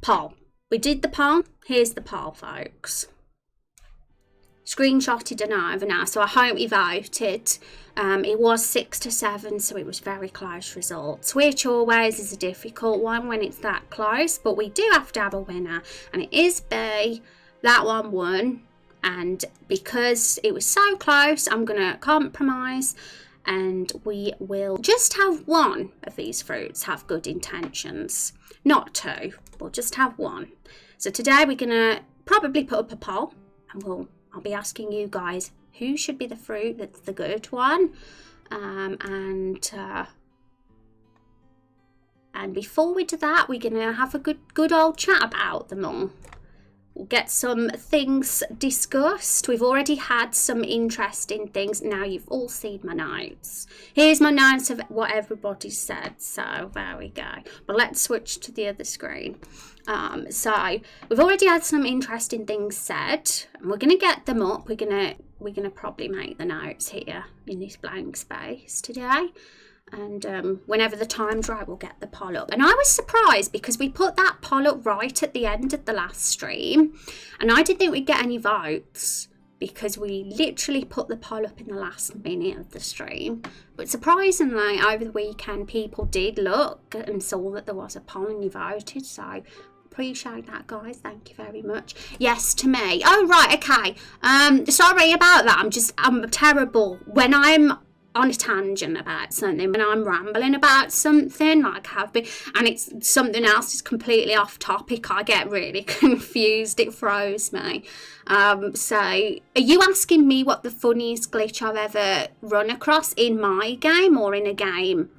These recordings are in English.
poll. We did the poll. Here's the poll, folks. Screenshotted and over now, so I hope you voted. It was 6-7, so it was very close results, which always is a difficult one when it's that close, but we do have to have a winner, and it is B. That one won, and because it was so close, I'm gonna compromise, and we will just have one of these fruits have good intentions, not two. We'll just have one. So today we're gonna probably put up a poll, and I'll be asking you guys who should be the fruit that's the good one, and before we do that, we're gonna have a good old chat about them all. We'll get some things discussed. We've already had some interesting things. Now you've all seen my notes. Here's my notes of what everybody said. So there we go. But let's switch to the other screen. So we've already had some interesting things said, and we're gonna get them up. We're gonna probably make the notes here in this blank space today. And whenever the time's right, we'll get the poll up. And I was surprised because we put that poll up right at the end of the last stream. And I didn't think we'd get any votes because we literally put the poll up in the last minute of the stream. But surprisingly, over the weekend, people did look and saw that there was a poll and you voted. So appreciate that, guys. Thank you very much. Yes to me. Oh, right. Okay. Sorry about that. I'm terrible when I'm on a tangent about something, when I'm rambling about something like I have been, and it's something else is completely off topic, I get really confused. It throws me. So are you asking me what the funniest glitch I've ever run across in my game or in a game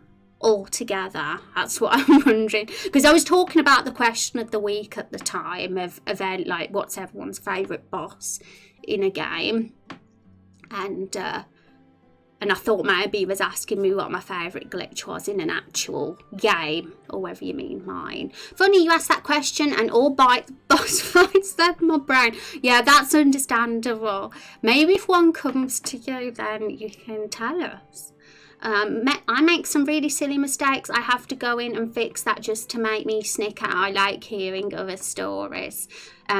altogether? That's what I'm wondering, because I was talking about the question of the week at the time of like what's everyone's favourite boss in a game, and I thought maybe he was asking me what my favourite glitch was in an actual game, or whether you mean mine. Funny you asked that question, and all boss fights left my brain. Yeah, that's understandable. Maybe if one comes to you, then you can tell us. I make some really silly mistakes. I have to go in and fix that just to make me snicker. I like hearing other stories.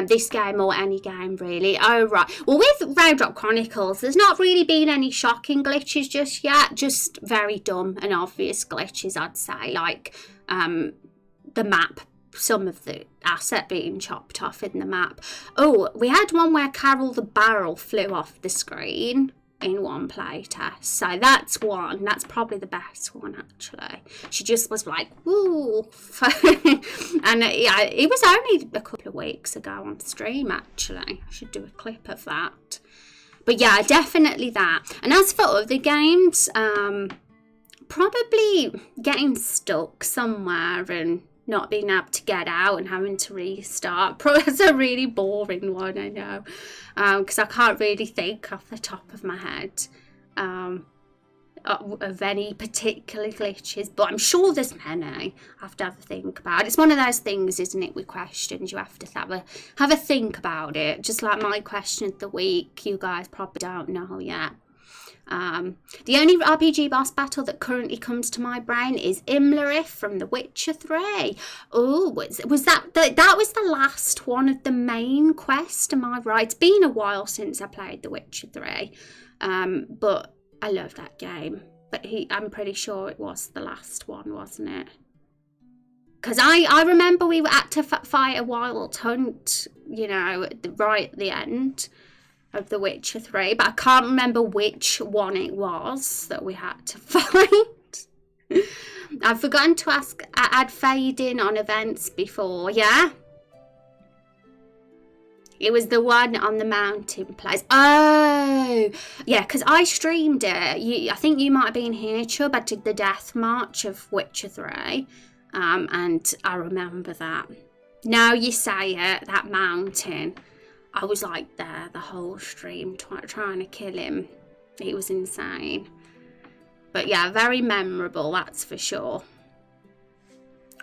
This game or any game really. Oh right. Well, with Raindrop Chronicles, there's not really been any shocking glitches just yet. Just very dumb and obvious glitches, I'd say. Like the map. Some of the asset being chopped off in the map. Oh, we had one where Carol the Barrel flew off the screen in one playtest, so that's one. That's probably the best one, actually. She just was like, woo. And yeah, it was only a couple of weeks ago on stream, actually. I should do a clip of that. But yeah, definitely that. And as for other games, probably getting stuck somewhere and not being able to get out and having to restart. Probably it's a really boring one, I know, because I can't really think off the top of my head of any particular glitches, but I'm sure there's many. I have to have a think about it. It's one of those things, isn't it, with questions, you have to have a think about it, just like my question of the week. You guys probably don't know yet. The only RPG boss battle that currently comes to my brain is immersive from The Witcher 3. Oh, was that was the last one of the main quest, am I right? It's been a while since I played The Witcher 3, but I love that game. But I'm pretty sure it was the last one, wasn't it? Because I remember we had to fight a wild hunt, you know, right at the end of The Witcher 3, but I can't remember which one it was that we had to fight. I've forgotten to ask, add fading on events before, yeah? It was the one on the mountain place. Oh, yeah, because I streamed it. I think you might have been here, Chubb. I did the death march of Witcher 3, and I remember that. Now you say it, that mountain. I was like there the whole stream trying to kill him. It was insane. But yeah, very memorable, that's for sure.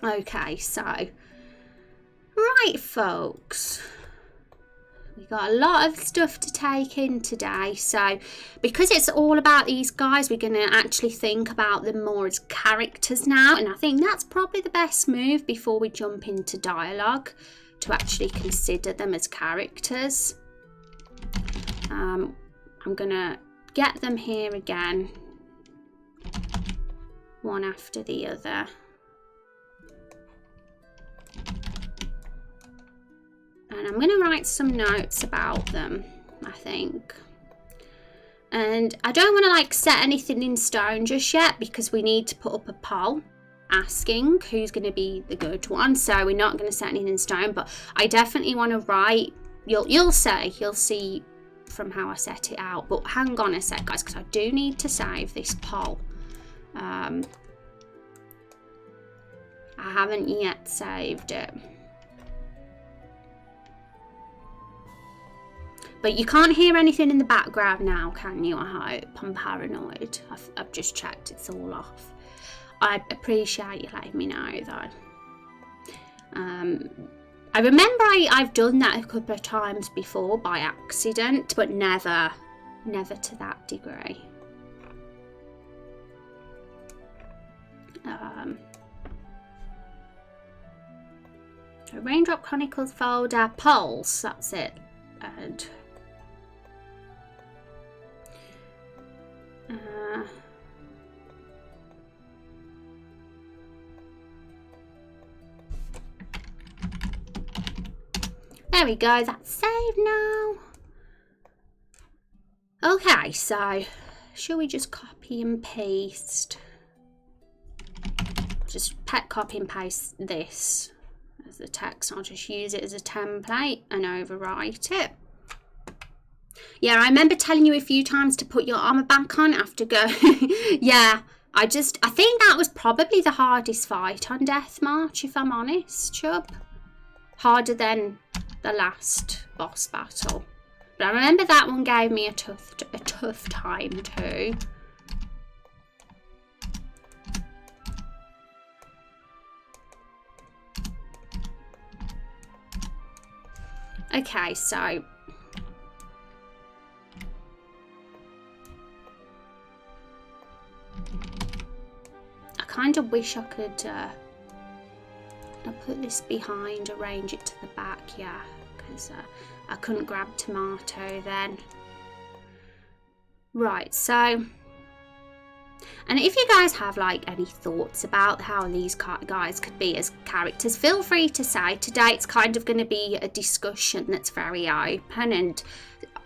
Okay, so. Right, folks. We got a lot of stuff to take in today. So because it's all about these guys, we're going to actually think about them more as characters now. And I think that's probably the best move before we jump into dialogue, to actually consider them as characters. I'm going to get them here again, one after the other. And I'm going to write some notes about them, I think. And I don't want to like set anything in stone just yet, because we need to put up a poll asking who's going to be the good one. So we're not going to set anything in stone, but I definitely want to write. You'll see from how I set it out. But hang on a sec, guys, because I do need to save this poll. I haven't yet saved it. But you can't hear anything in the background now, can you? I hope. I'm paranoid. I've just checked it's all off. I appreciate you letting me know, though. I remember I've done that a couple of times before by accident, but never to that degree. Raindrop Chronicles folder, polls, that's it. And there we go, that's saved now. Okay, so shall we just copy and paste? Just copy and paste this as the text. I'll just use it as a template and overwrite it. Yeah, I remember telling you a few times to put your armor back on after go. Yeah, I think that was probably the hardest fight on Death March, if I'm honest, Chub. Harder than the last boss battle. But I remember that one gave me a tough time too. Okay, so I kind of wish I could I'll put this behind, arrange it to the back, yeah, because I couldn't grab tomato then. Right, so, and if you guys have like any thoughts about how these guys could be as characters, feel free to say. Today it's kind of going to be a discussion that's very open and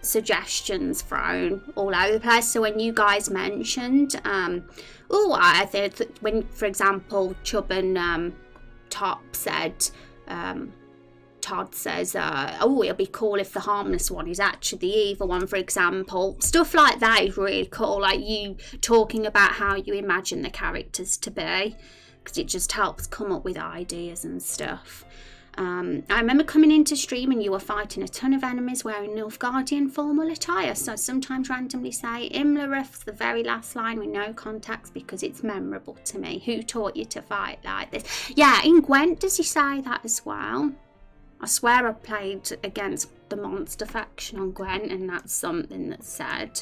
suggestions thrown all over the place. So when you guys mentioned, I think when, for example, Chubb and Todd says, it'll be cool if the harmless one is actually the evil one, for example. Stuff like that is really cool, like you talking about how you imagine the characters to be, because it just helps come up with ideas and stuff. I remember coming into stream and you were fighting a ton of enemies wearing Nilfgaardian formal attire, so I sometimes randomly say Imlerith's the very last line with no context because it's memorable to me. Who taught you to fight like this? Yeah, in Gwent does he say that as well? I swear I played against the monster faction on Gwent and that's something that's said.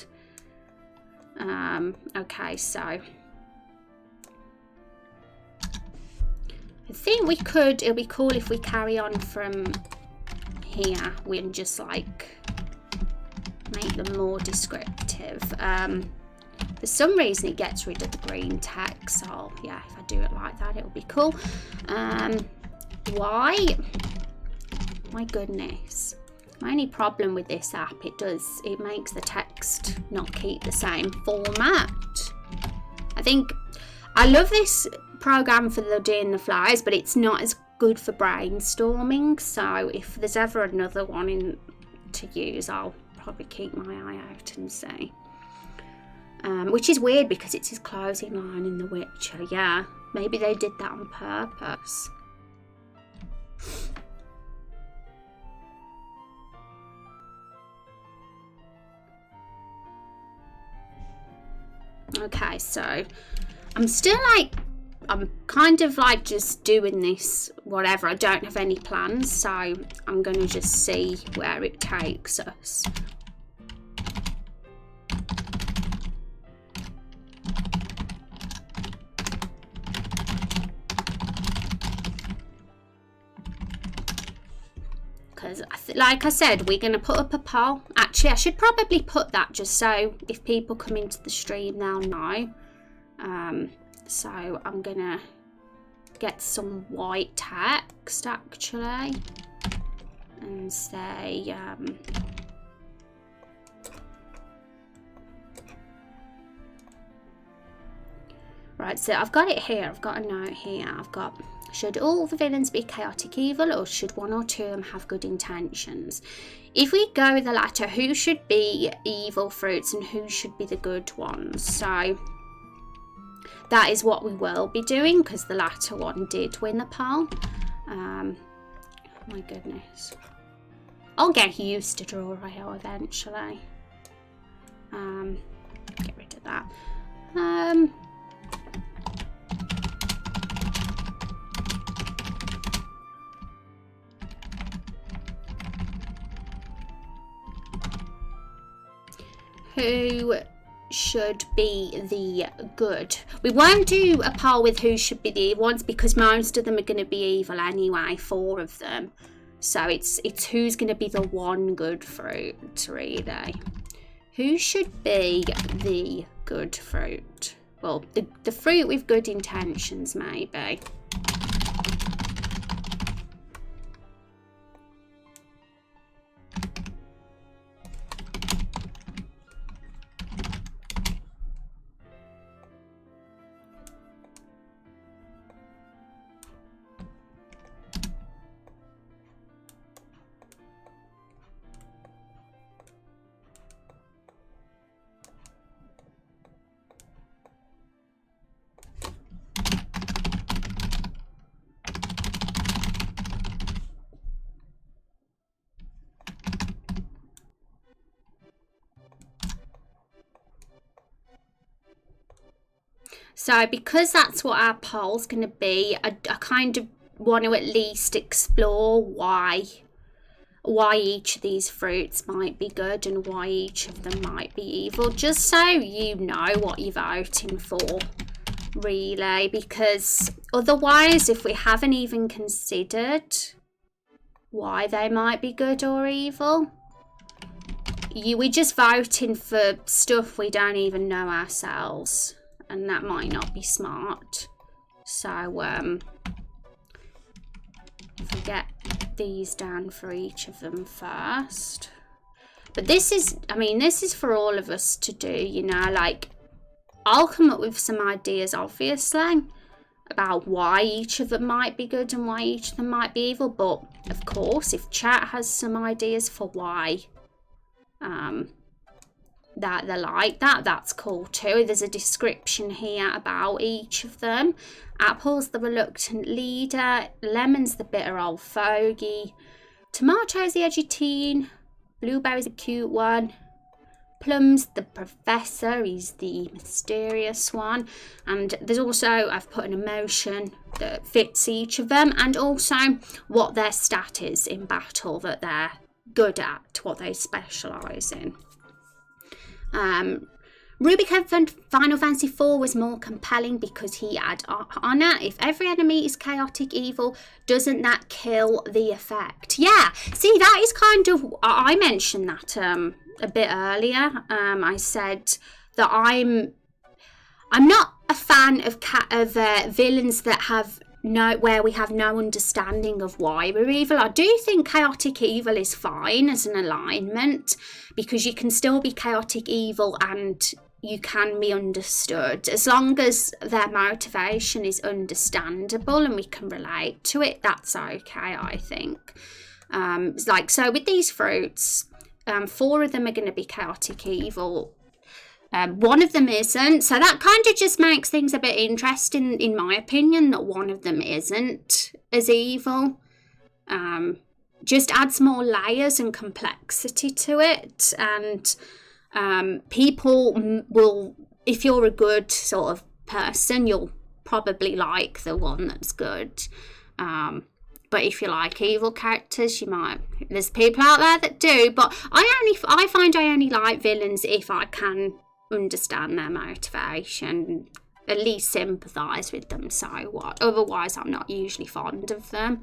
Okay, so I think it'll be cool if we carry on from here. We can just like make them more descriptive. For some reason it gets rid of the green text, so yeah, if I do it like that it'll be cool. Why? My goodness. My only problem with this app, it makes the text not keep the same format. I think I love this program for doing the flies, but it's not as good for brainstorming, so if there's ever another one to use, I'll probably keep my eye out and see. Which is weird because it's his closing line in The Witcher. Yeah, maybe they did that on purpose. Okay, so I'm kind of like just doing this whatever. I don't have any plans, so I'm going to just see where it takes us. Because, like I said, we're going to put up a poll. Actually, I should probably put that just so if people come into the stream, they'll know. So I'm going to get some white text, actually, and say... Right, so I've got it here. I've got a note here. I've got, should all the villains be chaotic evil, or should one or two of them have good intentions? If we go with the latter, who should be evil fruits and who should be the good ones? So that is what we will be doing, because the latter one did win the poll. My goodness. I'll get used to draw rail eventually. Get rid of that. Who should be the good? We won't do a poll with who should be the evil ones, because most of them are going to be evil anyway, 4 of them. So it's who's going to be the one good fruit, really. Who should be the good fruit? Well, the fruit with good intentions, maybe. So because that's what our poll's going to be, I kind of want to at least explore why each of these fruits might be good and why each of them might be evil, just so you know what you're voting for, really, because otherwise, if we haven't even considered why they might be good or evil, we're just voting for stuff we don't even know ourselves. And that might not be smart. So if we get these down for each of them first. But this is, I mean, this is for all of us to do, you know, like, I'll come up with some ideas, obviously, about why each of them might be good and why each of them might be evil. But, of course, if chat has some ideas for why that they're like that, that's cool too. There's a description here about each of them. Apple's the reluctant leader, lemon's the bitter old fogey, tomato's the edgy teen, blueberry's a cute one, plum's the professor, he's the mysterious one, and there's also, I've put an emotion that fits each of them, and also what their stat is in battle that they're good at, what they specialise in. Rubicon Final Fantasy IV was more compelling because he had honour. If every enemy is chaotic evil, doesn't that kill the effect? Yeah, see, that is kind of, I mentioned that a bit earlier. I said that I'm not a fan of villains that have where we have no understanding of why we're evil. I do think chaotic evil is fine as an alignment, because you can still be chaotic evil and you can be understood as long as their motivation is understandable and we can relate to it. That's okay, I think. Like, so with these fruits, 4 of them are going to be chaotic evil. 1 of them isn't, so that kind of just makes things a bit interesting, in my opinion, that 1 of them isn't as evil. Just adds more layers and complexity to it, and people will, if you're a good sort of person, you'll probably like the one that's good. But if you like evil characters, you might. There's people out there that do, but I find I only like villains if I can understand their motivation, at least sympathise with them. So what? Otherwise, I'm not usually fond of them.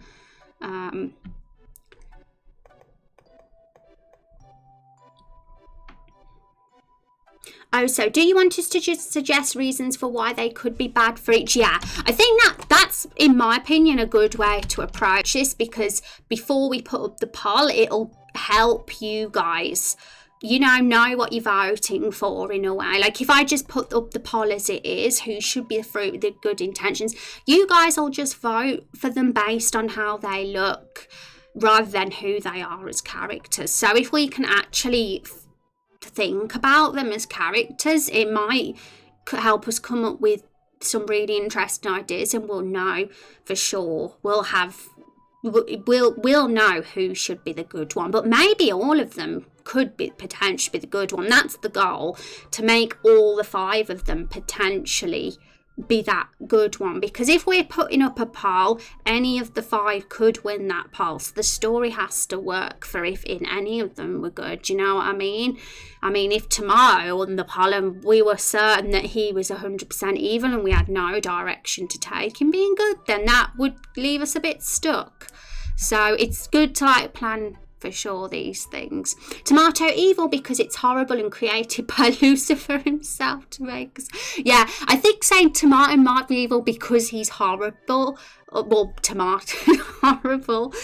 Oh, so do you want us to just suggest reasons for why they could be bad for each? Yeah, I think that's, in my opinion, a good way to approach this, because before we put up the poll, it'll help you guys, you know what you're voting for in a way. Like if I just put up the poll as it is, who should be the fruit with the good intentions, you guys will just vote for them based on how they look rather than who they are as characters. So if we can actually think about them as characters, it might help us come up with some really interesting ideas, and we'll know for sure. We'll know who should be the good one, but maybe all of them could be potentially be the good one. That's the goal, to make all the 5 of them potentially be that good one, because if we're putting up a poll, any of the 5 could win that poll. So the story has to work for if in any of them were good. You know what I mean? I mean, if Tomato won the poll and we were certain that he was 100% evil and we had no direction to take him being good, then that would leave us a bit stuck. So it's good to like plan for sure these things. Tomato evil because it's horrible and created by Lucifer himself to make us. Yeah, I think saying Tomato might be evil because he's horrible. Well, Tomato horrible.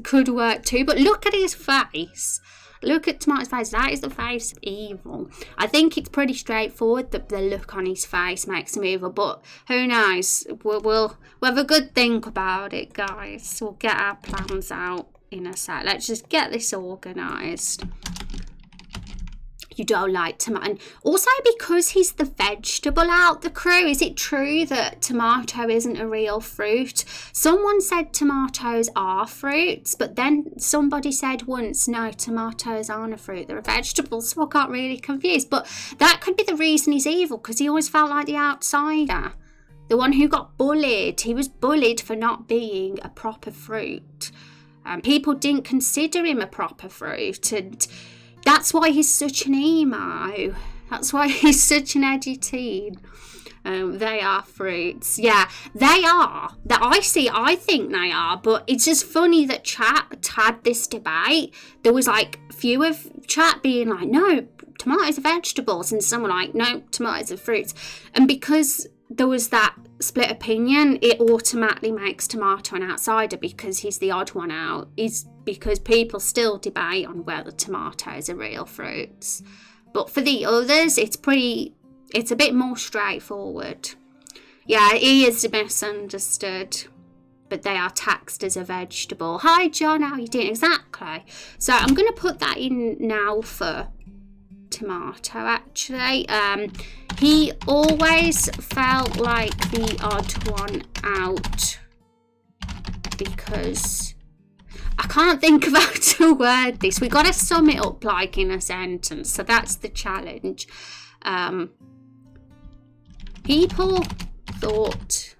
Could work too. But look at his face. Look at Tomato's face. That is the face of evil. I think it's pretty straightforward that the look on his face makes him evil. But who knows? We'll have a good think about it, guys. We'll get our plans out in a sec. Let's just get this organised. You don't like tomato. And also because he's the vegetable out the crew, is it true that tomato isn't a real fruit? Someone said tomatoes are fruits, but then somebody said once, no, tomatoes aren't a fruit, they're a vegetable. So I got really confused. But that could be the reason he's evil, because he always felt like the outsider. The one who got bullied. He was bullied for not being a proper fruit. People didn't consider him a proper fruit, and that's why he's such an emo. That's why he's such an edgy teen. They are fruits. Yeah, they are. That I think they are, but it's just funny that chat had this debate. There was like a few of chat being like, no, tomatoes are vegetables, and some were like, no, tomatoes are fruits. And because there was that split opinion, it automatically makes Tomato an outsider because he's the odd one out. Is because people still debate on whether tomatoes are real fruits. But for the others, it's a bit more straightforward. Yeah, he is misunderstood, but they are taxed as a vegetable. Hi John, how are you doing? Exactly. So I'm going to put that in now for Tomato actually. He always felt like the odd one out because I can't think of how to word this. We got to sum it up like in a sentence, so that's the challenge. People thought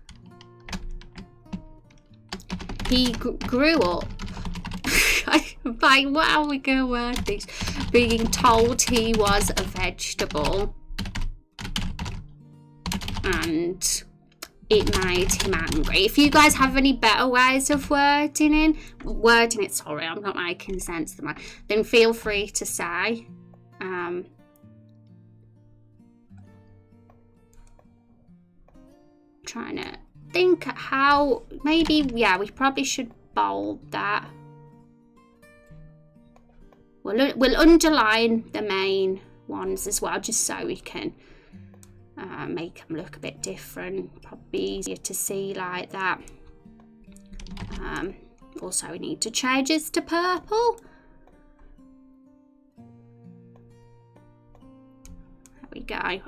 he grew up by, how are we going to word this? Being told he was a vegetable, and it made him angry. If you guys have any better ways of wording it, sorry, I'm not making sense of them, then feel free to say. Trying to think how, maybe, yeah, we probably should bold that. We'll underline the main ones as well, just so we can make them look a bit different. Probably easier to see like that. Also, we need to change this to purple. There we go.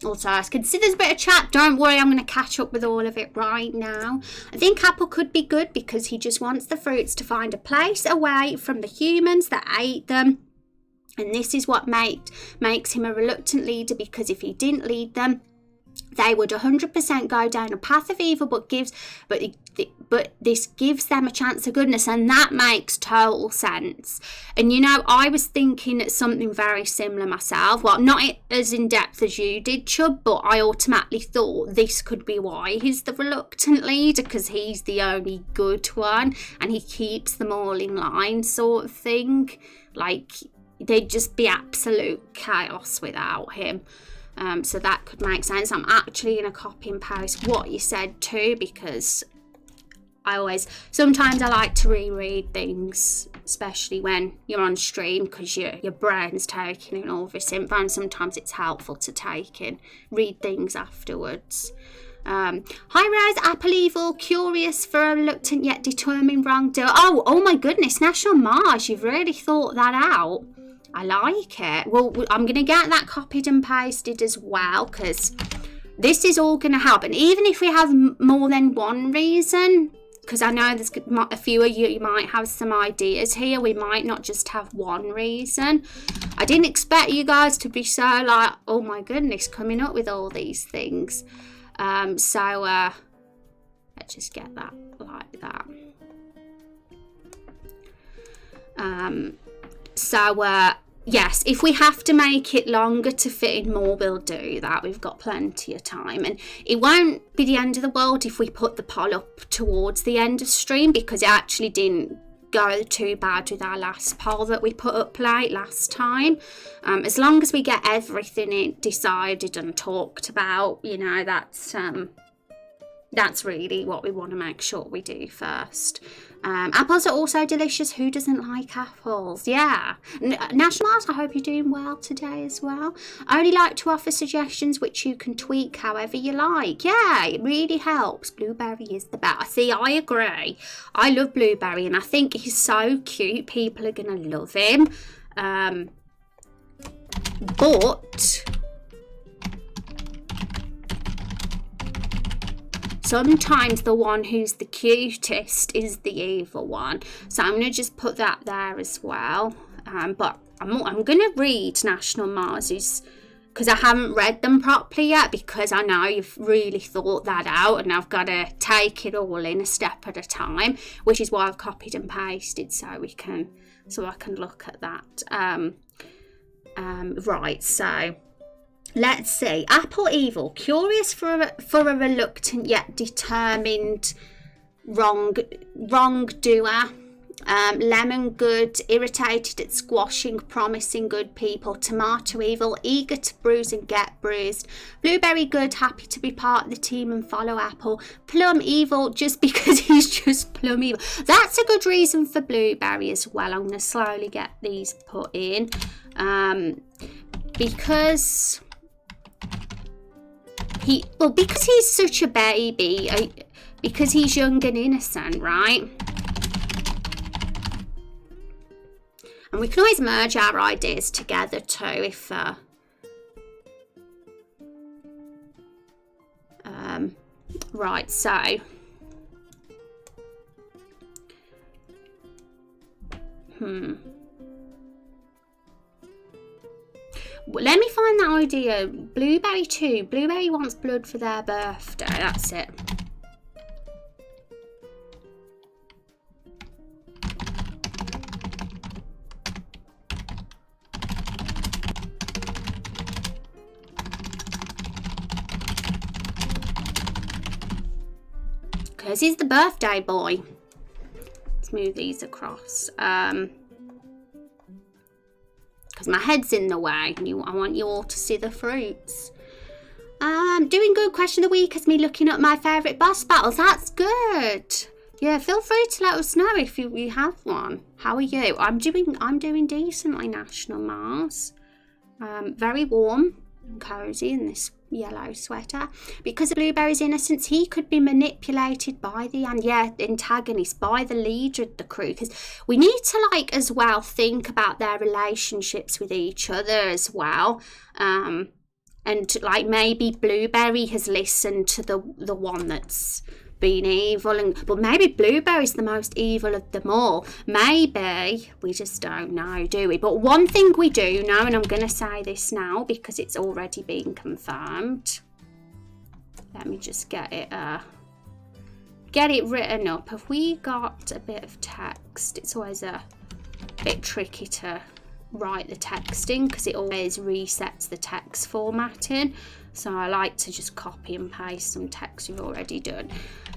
Also, I can see there's a bit of chat. Don't worry, I'm going to catch up with all of it right now. I think Apple could be good because he just wants the fruits to find a place away from the humans that ate them. And this is what makes him a reluctant leader, because if he didn't lead them, they would 100% go down a path of evil, but this gives them a chance of goodness, and that makes total sense. And you know, I was thinking something very similar myself. Well, not as in depth as you did, Chubb, but I automatically thought this could be why he's the reluctant leader, because he's the only good one and he keeps them all in line, sort of thing. Like, they'd just be absolute chaos without him. So that could make sense. I'm actually going to copy and paste what you said too, because sometimes I like to reread things, especially when you're on stream, because your brain's taking in all this info, and sometimes it's helpful to read things afterwards. Hi Rose, Apple Evil, curious for a reluctant yet determined wrongdoer. Oh my goodness, National Mars, you've really thought that out. I like it. Well, I'm going to get that copied and pasted as well, because this is all going to help. And even if we have more than one reason, because I know there's a few of you might have some ideas here, we might not just have one reason. I didn't expect you guys to be so like, oh my goodness, coming up with all these things. Let's just get that like that. Yes, if we have to make it longer to fit in more, we'll do that. We've got plenty of time, and it won't be the end of the world if we put the poll up towards the end of stream, because it actually didn't go too bad with our last poll that we put up late last time. As long as we get everything decided and talked about, you know, that's really what we want to make sure we do first. Apples are also delicious. Who doesn't like apples? Yeah. National Mars, I hope you're doing well today as well. I only like to offer suggestions which you can tweak however you like. Yeah, it really helps. Blueberry is the best. See, I agree. I love Blueberry, and I think he's so cute. People are going to love him. But sometimes the one who's the cutest is the evil one. So I'm going to just put that there as well. But I'm going to read National Mars's, because I haven't read them properly yet, because I know you've really thought that out, and I've got to take it all in a step at a time, which is why I've copied and pasted so I can look at that. Right, so let's see. Apple Evil, curious for a reluctant yet determined wrongdoer. Lemon good, irritated at squashing promising good people. Tomato Evil, eager to bruise and get bruised. Blueberry good, happy to be part of the team and follow Apple. Plum Evil, just because he's just plum evil. That's a good reason for Blueberry as well. I'm going to slowly get these put in. Because he's such a baby, because he's young and innocent, right? And we can always merge our ideas together too, if right, so let me find that idea. Blueberry too. Blueberry wants blood for their birthday. That's it. Because he's the birthday boy. Let's move these across. Because my head's in the way, and I want you all to see the fruits. Doing good. Question of the week is me looking at my favourite boss battles. That's good. Yeah, feel free to let us know if you have one. How are you? I'm doing decently, National Mars. Very warm and cosy in this yellow sweater. Because of Blueberry's innocence, he could be manipulated by the antagonist, by the leader of the crew, because we need to as well think about their relationships with each other as well. And maybe Blueberry has listened to the one that's being evil, but maybe Blueberry's the most evil of them all. Maybe, we just don't know, do we? But one thing we do know, and I'm going to say this now because it's already been confirmed. Let me just get it written up. Have we got a bit of text? It's always a bit tricky to write the text in because it always resets the text formatting. So I like to just copy and paste some text we've already done.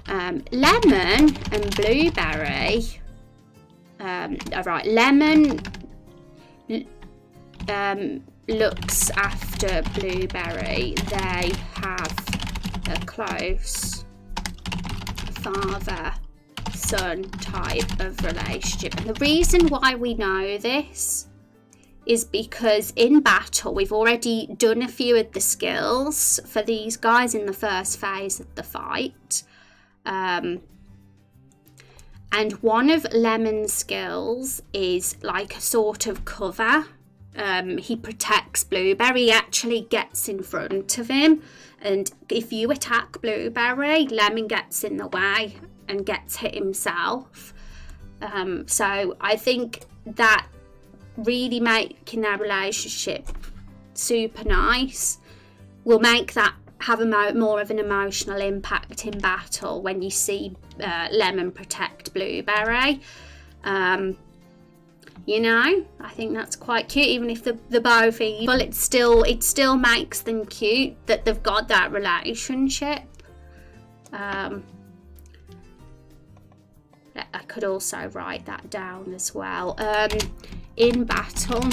Lemon and Blueberry. Right, Lemon looks after Blueberry. They have a close father-son type of relationship. And the reason why we know this is because in battle we've already done a few of the skills for these guys in the first phase of the fight, and one of Lemon's skills is like a sort of cover. He protects Blueberry. He actually gets in front of him, and if you attack Blueberry, Lemon gets in the way and gets hit himself. So I think that really making their relationship super nice will make that have more of an emotional impact in battle when you see Lemon protect Blueberry. You know, I think that's quite cute. Even if they're both evil, it still makes them cute that they've got that relationship. I could also write that down as well. In battle,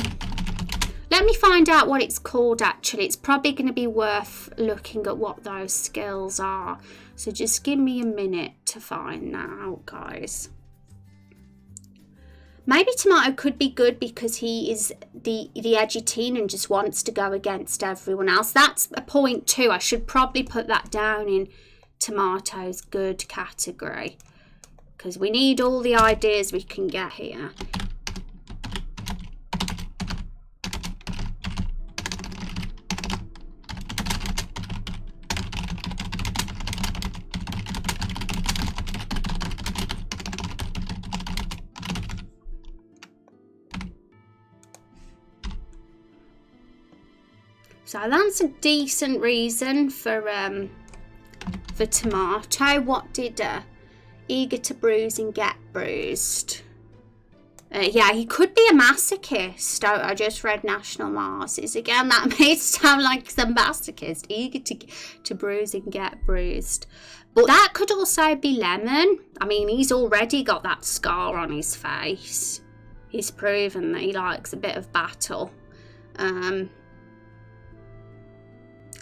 let me find out what it's called. Actually, it's probably going to be worth looking at what those skills are, so just give me a minute to find that out, guys. Maybe Tomato could be good because he is the edgy teen and just wants to go against everyone else. That's a point too. I should probably put that down in Tomato's good category because we need all the ideas we can get here. So that's a decent reason for Tomato. What did eager to bruise and get bruised? Yeah, he could be a masochist. I just read National Marses again. That may sound like some masochist, eager to bruise and get bruised. But that could also be Lemon. I mean, he's already got that scar on his face. He's proven that he likes a bit of battle.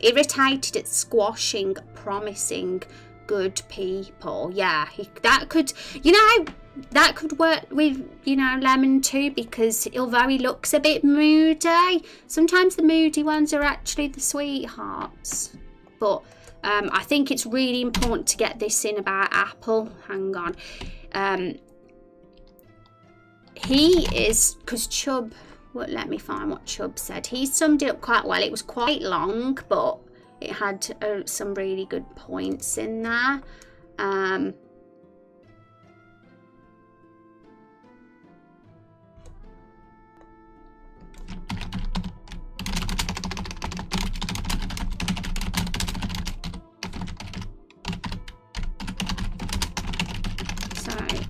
Irritated at squashing promising good people. Yeah, that could work with, Lemon too, because although he looks a bit moody, sometimes the moody ones are actually the sweethearts. But I think it's really important to get this in about Apple. Hang on. He is, because Chubb, well, let me find what Chubb said. He summed it up quite well. It was quite long, but it had some really good points in there.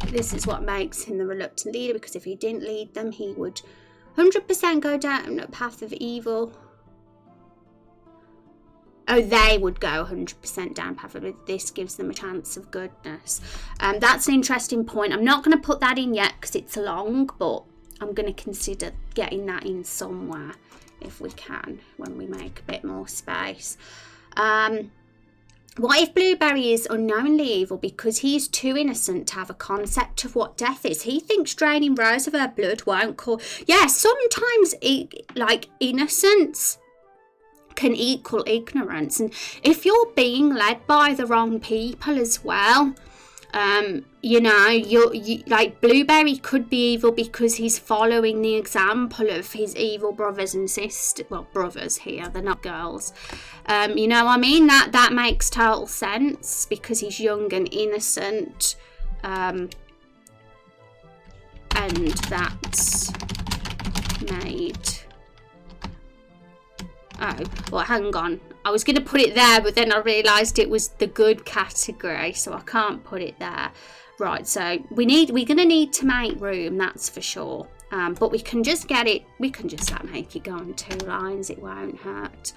This is what makes him the reluctant leader, because if he didn't lead them, he would 100% go down a path of evil. Oh, they would go 100% down path of evil. This gives them a chance of goodness. That's an interesting point. I'm not going to put that in yet because it's long, but I'm going to consider getting that in somewhere if we can, when we make a bit more space. What if Blueberry is unknowingly evil because he's too innocent to have a concept of what death is? He thinks draining Rose of her blood won't cause... Yeah, sometimes innocence can equal ignorance. And if you're being led by the wrong people as well, You know, you like Blueberry could be evil because he's following the example of his evil brothers and sisters. Well, brothers here, they're not girls. You know what I mean? That makes total sense because he's young and innocent. And that's made... Oh, well, hang on. I was going to put it there, but then I realised it was the good category, so I can't put it there. Right, so we're going to need to make room, that's for sure. But we can just get it, we can just make it go on 2 lines, it won't hurt.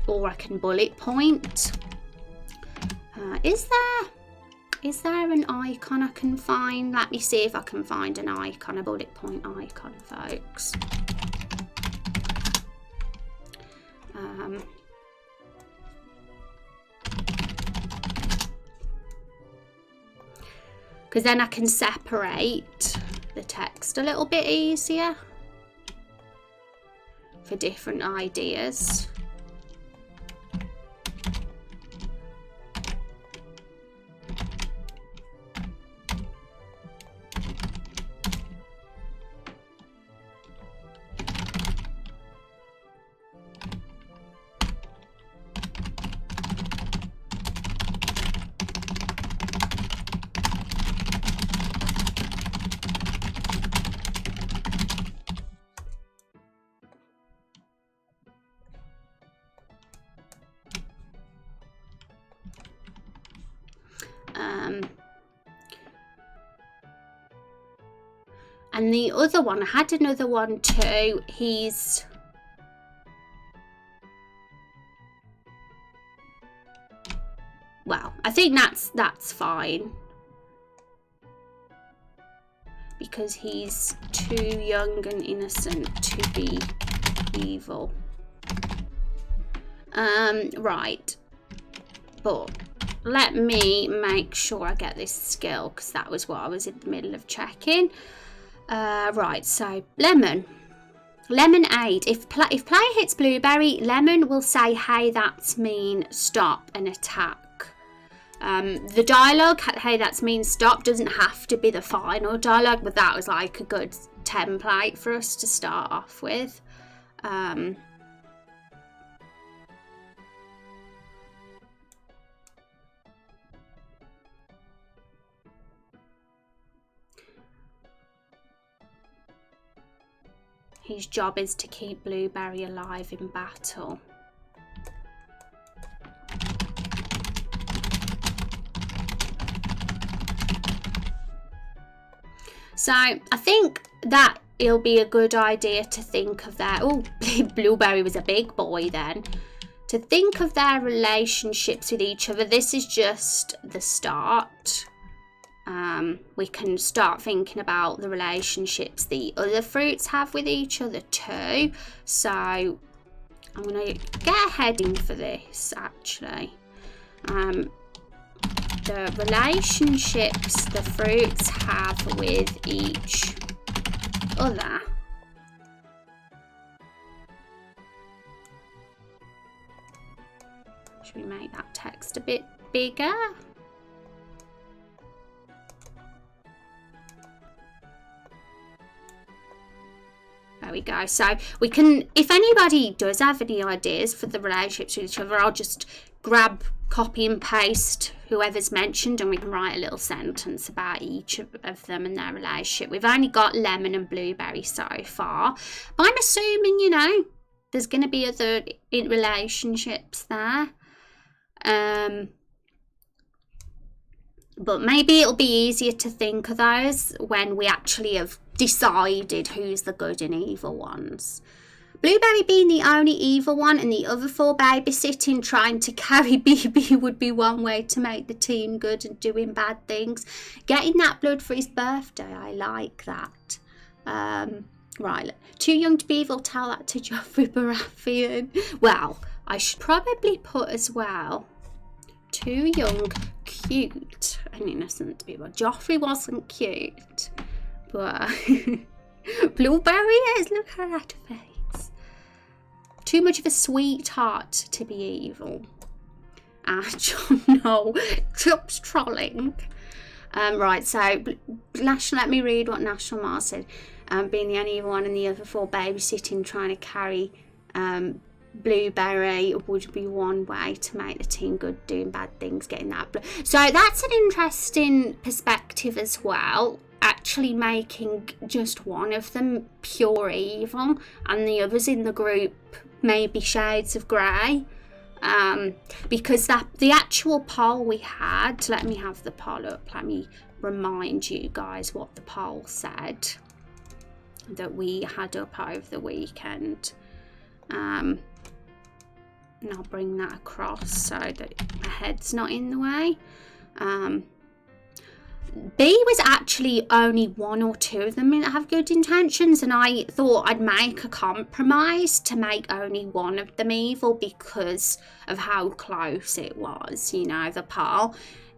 Or I can bullet point. Is there an icon I can find? Let me see if I can find an icon, a bullet point icon, folks. Because then I can separate the text a little bit easier for different ideas. And the other one, I had another one too. He's... Well, I think that's fine. Because he's too young and innocent to be evil. Right. But let me make sure I get this skill, because that was what I was in the middle of checking. Right, so Lemon. Lemonade. If player hits Blueberry, Lemon will say, hey, that's mean, stop, and attack. The dialogue, hey, that's mean, stop, doesn't have to be the final dialogue, but that was like a good template for us to start off with. His job is to keep Blueberry alive in battle. So I think that it'll be a good idea to think of their... Oh, Blueberry was a big boy then. To think of their relationships with each other. This is just the start. We can start thinking about the relationships the other fruits have with each other too. So I'm going to get a heading for this actually. The relationships the fruits have with each other. Should we make that text a bit bigger? There we go. So we can, if anybody does have any ideas for the relationships with each other, I'll just grab, copy and paste whoever's mentioned and we can write a little sentence about each of them and their relationship. We've only got Lemon and Blueberry so far, but I'm assuming, you know, there's going to be other relationships there. But maybe it'll be easier to think of those when we actually have decided who's the good and evil ones. Blueberry being the only evil one and the other 4 babysitting, trying to carry BB would be one way to make the team good and doing bad things. Getting that blood for his birthday, I like that. Right, too young to be evil, tell that to Joffrey Baratheon. Well, I should probably put as well, too young, cute and innocent to be evil. Joffrey wasn't cute, but Blueberry is, look at that face. Too much of a sweetheart to be evil. No, Chup's trolling. Right, so let me read what National Mars said. Being the only one and the other 4 babysitting, trying to carry Blueberry would be one way to make the team good, doing bad things, getting that. So that's an interesting perspective as well. Actually making just one of them pure evil and the others in the group maybe shades of grey. Because the actual poll we had, let me have the poll up, let me remind you guys what the poll said that we had up over the weekend. And I'll bring that across so that my head's not in the way. B was actually only 1 or 2 of them that have good intentions, and I thought I'd make a compromise to make only 1 of them evil because of how close it was, you know, the poll.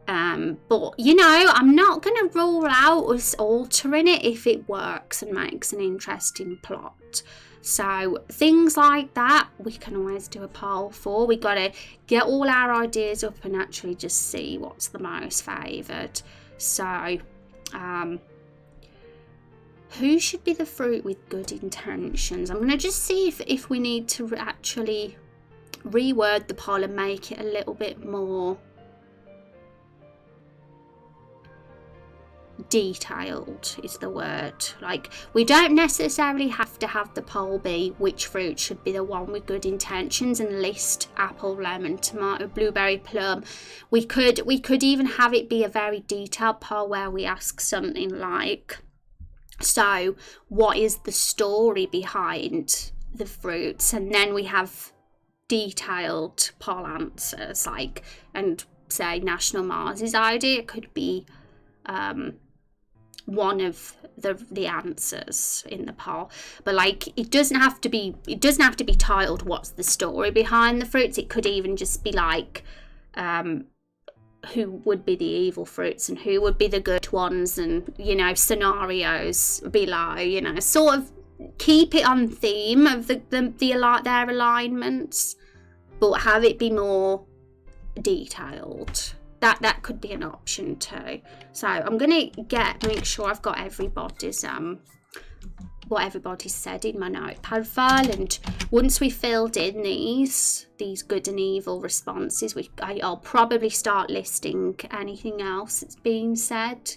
But, you know, I'm not going to rule out us altering it if it works and makes an interesting plot. So things like that we can always do a poll for. We got to get all our ideas up and actually just see what's the most favoured. So who should be the fruit with good intentions? I'm going to just see if we need to actually reword the poll and make it a little bit more detailed is the word. Like, we don't necessarily have to have the poll be which fruit should be the one with good intentions and list apple, lemon, tomato, blueberry, plum. We could even have it be a very detailed poll where we ask something like, so what is the story behind the fruits? And then we have detailed poll answers, like, and say National Mars's idea could be one of the answers in the poll, but like it doesn't have to be titled what's the story behind the fruits. It could even just be like who would be the evil fruits and who would be the good ones, and, you know, scenarios below, you know, sort of keep it on theme of their alignments, but have it be more detailed. That could be an option too. So I'm gonna make sure I've got everybody's what everybody said in my notepad file, and once we filled in these good and evil responses, I'll probably start listing anything else that's being said,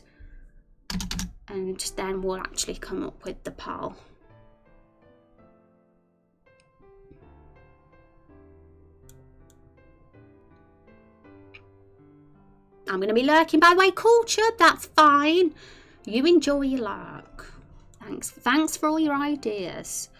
and then we'll actually come up with the poll. I'm going to be lurking, by the way. Culture, that's fine. You enjoy your lurk. Thanks for all your ideas.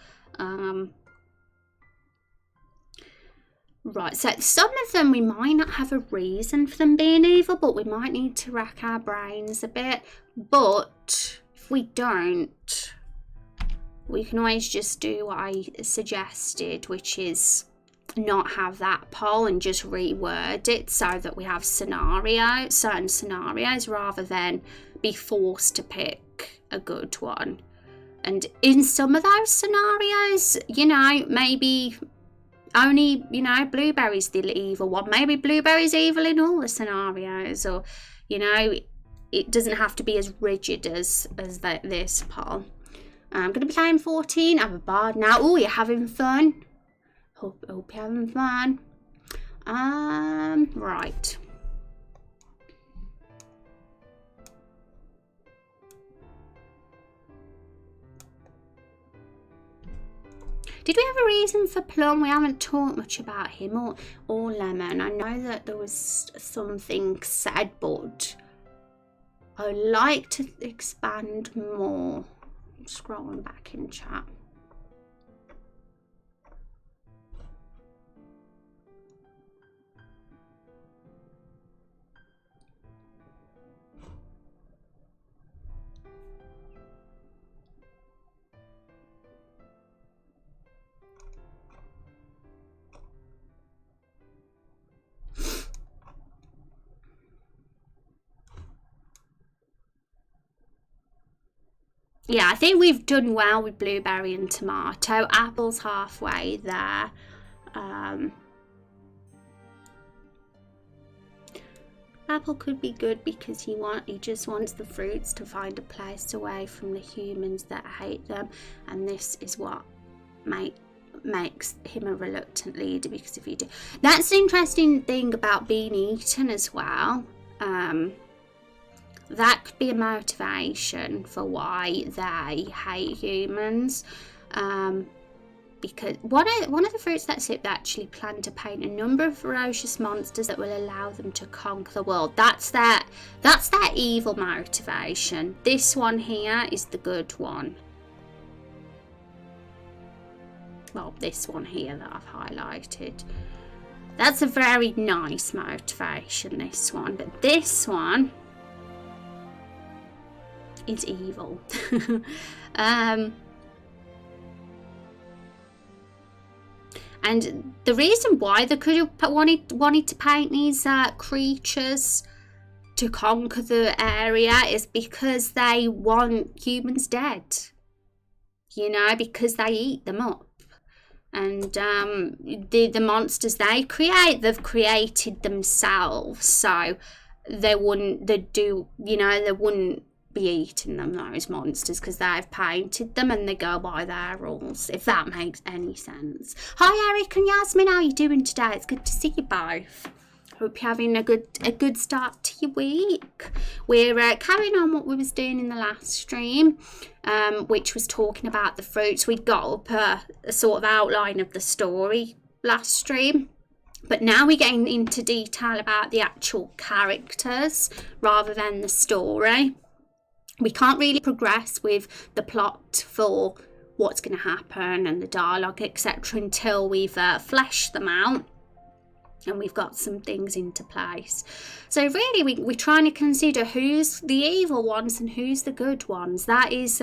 Right, so some of them we might not have a reason for them being evil, but we might need to rack our brains a bit. But if we don't, we can always just do what I suggested, which is not have that poll and just reword it so that we have certain scenarios rather than be forced to pick a good one. And in some of those scenarios, you know, maybe only, you know, blueberry's the evil one. Maybe blueberry's evil in all the scenarios, or, you know, it doesn't have to be as rigid as this poll. I'm going to be playing 14. I'm a bard now. Oh, you're having fun. Hope you're having fun. Right. Did we have a reason for Plum? We haven't talked much about him or Lemon. I know that there was something said, but I'd like to expand more. I'm scrolling back in chat. Yeah, I think we've done well with blueberry and tomato. Apple's halfway there. apple could be good because he just wants the fruits to find a place away from the humans that hate them, and this is what makes him a reluctant leader, because if you do, that's the interesting thing about being eaten as well. That could be a motivation for why they hate humans. Because one of the fruits that's it, they actually plan to paint a number of ferocious monsters that will allow them to conquer the world. That's their evil motivation. This one here is the good one. Well, this one here that I've highlighted. That's a very nice motivation, this one. But this one is evil. And the reason why they could have wanted to paint these creatures to conquer the area is because they want humans dead. You know, because they eat them up. And the monsters they've created themselves. So they wouldn't be eating them, those monsters, because they've painted them and they go by their rules, if that makes any sense. Hi Eric and Yasmin, how are you doing today? It's good to see you both. Hope you're having a good start to your week. We're carrying on what we was doing in the last stream, which was talking about the fruits. We'd got up a sort of outline of the story last stream. But now we're getting into detail about the actual characters rather than the story. We can't really progress with the plot for what's going to happen and the dialogue, etc., until we've fleshed them out and we've got some things into place. So really, we're trying to consider who's the evil ones and who's the good ones. That is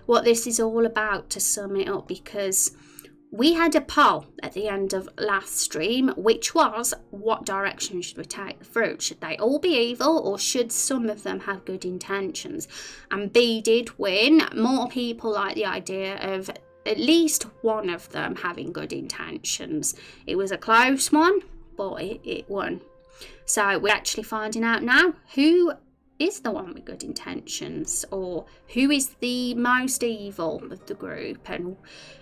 what this is all about, to sum it up, because we had a poll at the end of last stream, which was, what direction should we take the fruit? Should they all be evil, or should some of them have good intentions? And B did win. More people like the idea of at least one of them having good intentions. It was a close one, but it won. So we're actually finding out now who is the one with good intentions, or who is the most evil of the group. And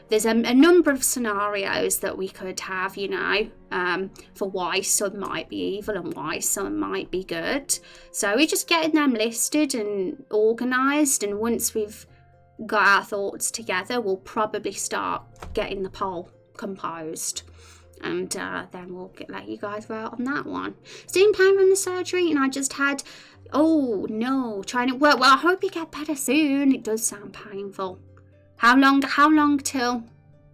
there's a number of scenarios that we could have, you know, for why some might be evil and why some might be good. So we're just getting them listed and organised, and once we've got our thoughts together, we'll probably start getting the poll composed. And then we'll let you guys vote on that one. Still in pain from the surgery, and I just had, oh no, trying to work. Well, I hope you get better soon. It does sound painful. How long till?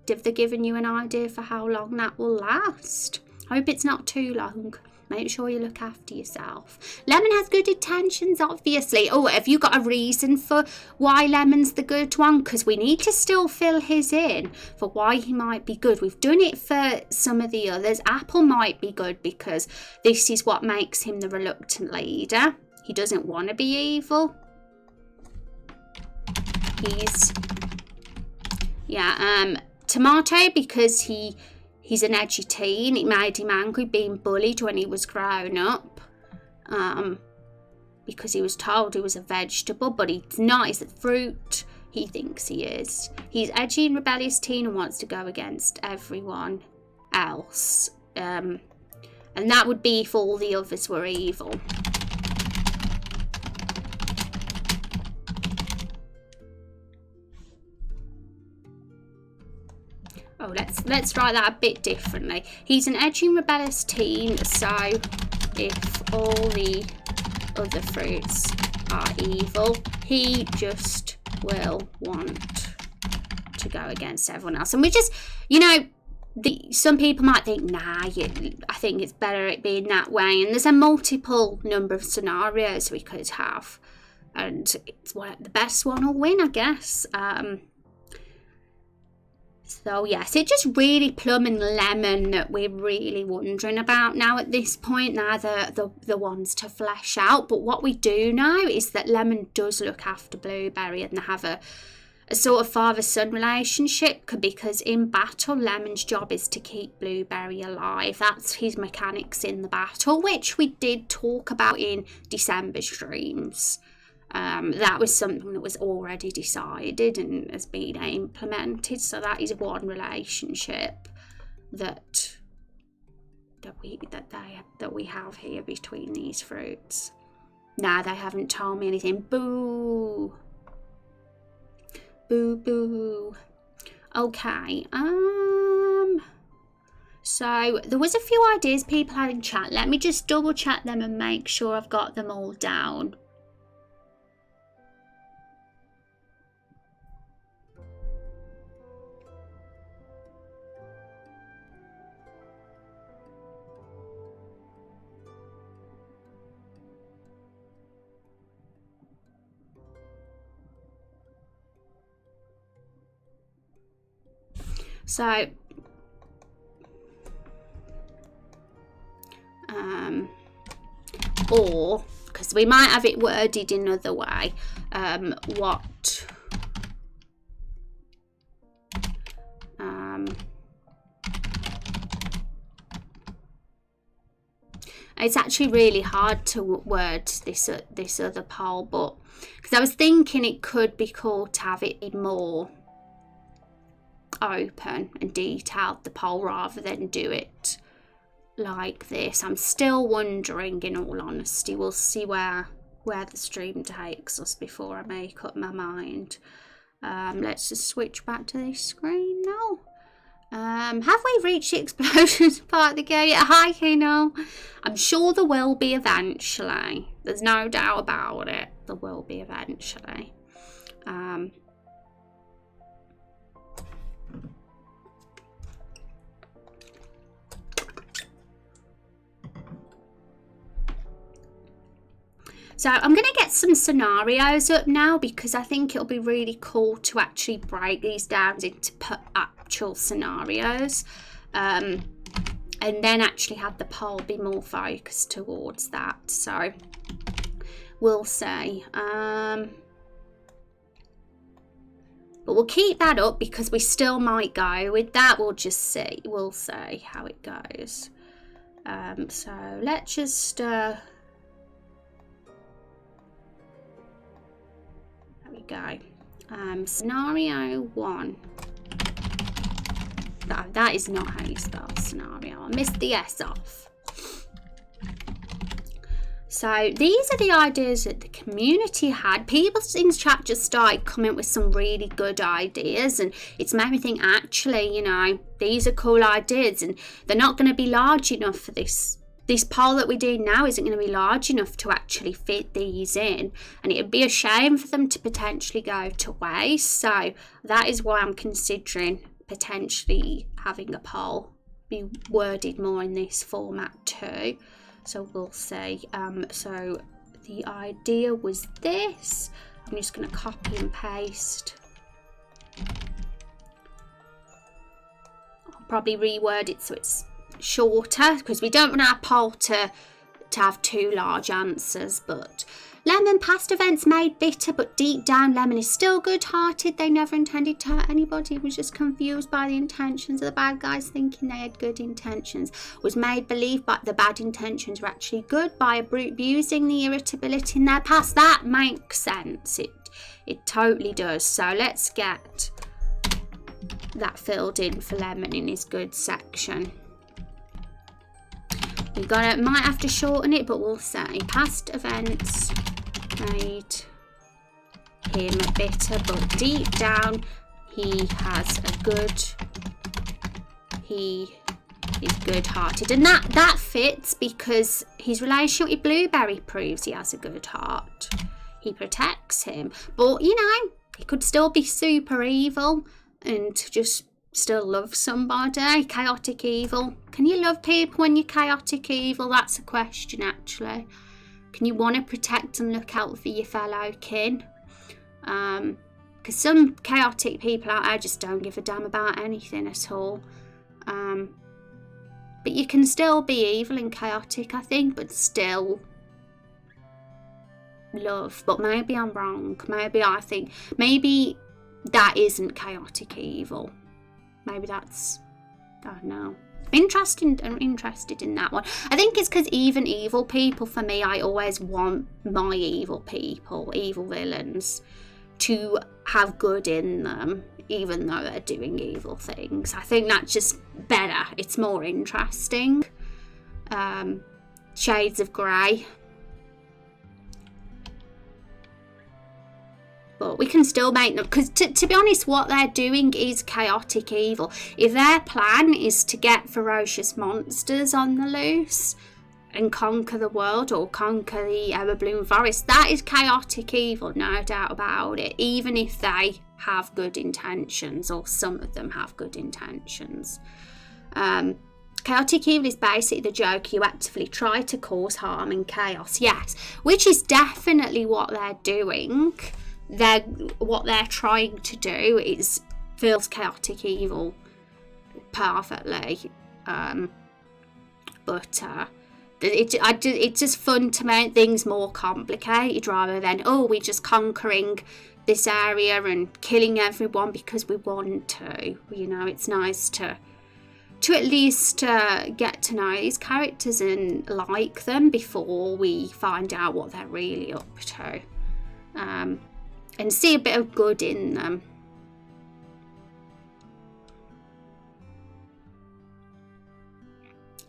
Have they given you an idea for how long that will last? Hope it's not too long. Make sure you look after yourself. Lemon has good intentions, obviously. Oh, have you got a reason for why Lemon's the good one? Because we need to still fill his in for why he might be good. We've done it for some of the others. Apple might be good because this is what makes him the reluctant leader. He doesn't want to be evil. Tomato, because he's an edgy teen. It made him angry being bullied when he was grown up. Because he was told he was a vegetable, but he's not. He's a fruit. He thinks he is. He's edgy and rebellious teen and wants to go against everyone else. And that would be if all the others were evil. Oh, let's write that a bit differently. He's an edgy and rebellious teen, so if all the other fruits are evil, he just will want to go against everyone else. And we just, you know, some people might think, nah, I think it's better it being that way. And there's a multiple number of scenarios we could have. And it's the best one will win, I guess. So yes, it's just really Plum and Lemon that we're really wondering about now at this point. Now the ones to flesh out. But what we do know is that Lemon does look after Blueberry, and they have a sort of father-son relationship, because in battle, Lemon's job is to keep Blueberry alive. That's his mechanics in the battle, which we did talk about in December streams. That was something that was already decided and has been implemented. So that is one relationship that we have here between these fruits. Nah, they haven't told me anything. Boo. Boo boo. Okay. So there was a few ideas people had in chat. Let me just double check them and make sure I've got them all down. So, or, because we might have it worded another way, it's actually really hard to word this other poll, but because I was thinking it could be cool to have it more open and detailed, the poll, rather than do it like this. I'm still wondering, in all honesty. We'll see where the stream takes us before I make up my mind. Let's just switch back to this screen now. Have we reached the explosions part of the game yet? Hi, Kino. I'm sure there will be eventually. There's no doubt about it. There will be eventually. So I'm going to get some scenarios up now, because I think it'll be really cool to actually break these down into actual scenarios, and then actually have the poll be more focused towards that. So we'll see. But we'll keep that up because we still might go with that. We'll just see. We'll see how it goes. So let's just... there we go. Scenario 1. No, that is not how you spell scenario. I missed the S off. So these are the ideas that the community had. People in chat just started coming up with some really good ideas, and it's made me think, actually, you know, these are cool ideas, and they're not going to be large enough for this. This poll that we do now isn't going to be large enough to actually fit these in, and it would be a shame for them to potentially go to waste. So that is why I'm considering potentially having a poll be worded more in this format too. So we'll see. So the idea was this. I'm just going to copy and paste. I'll probably reword it so it's shorter, because we don't want our poll to have too large answers. But Lemon, past events made bitter, but deep down Lemon is still good-hearted. They never intended to hurt anybody. He was just confused by the intentions of the bad guys, thinking they had good intentions. Was made believe but the bad intentions were actually good by abusing the irritability in their past. That makes sense. It totally does. So let's get that filled in for Lemon in his good section. Might have to shorten it, but we'll say past events made him bitter, but deep down he is good-hearted, and that fits because his relationship with Blueberry proves he has a good heart. He protects him, but you know, he could still be super evil and just still love somebody. Chaotic evil. Can you love people when you're chaotic evil? That's a question, actually. Can you want to protect and look out for your fellow kin? Because some chaotic people out there just don't give a damn about anything at all. But you can still be evil and chaotic, I think, but still love. But maybe I'm wrong. Maybe that isn't chaotic evil. Maybe that's, I don't know. I'm interested in that one. I think it's because even evil people, for me, I always want my evil people, evil villains, to have good in them, even though they're doing evil things. I think that's just better. It's more interesting. Shades of grey. But we can still make them, because to be honest, what they're doing is chaotic evil. If their plan is to get ferocious monsters on the loose and conquer the world or conquer the Everbloom Forest, that is chaotic evil, no doubt about it, even if they have good intentions, or some of them have good intentions. Chaotic evil is basically the joke you actively try to cause harm and chaos, yes, which is definitely what they're doing. What they're trying to do is feels chaotic evil perfectly, but it's just fun to make things more complicated rather than, oh, we're just conquering this area and killing everyone because we want to. You know, it's nice to at least get to know these characters and like them before we find out what they're really up to. And see a bit of good in them.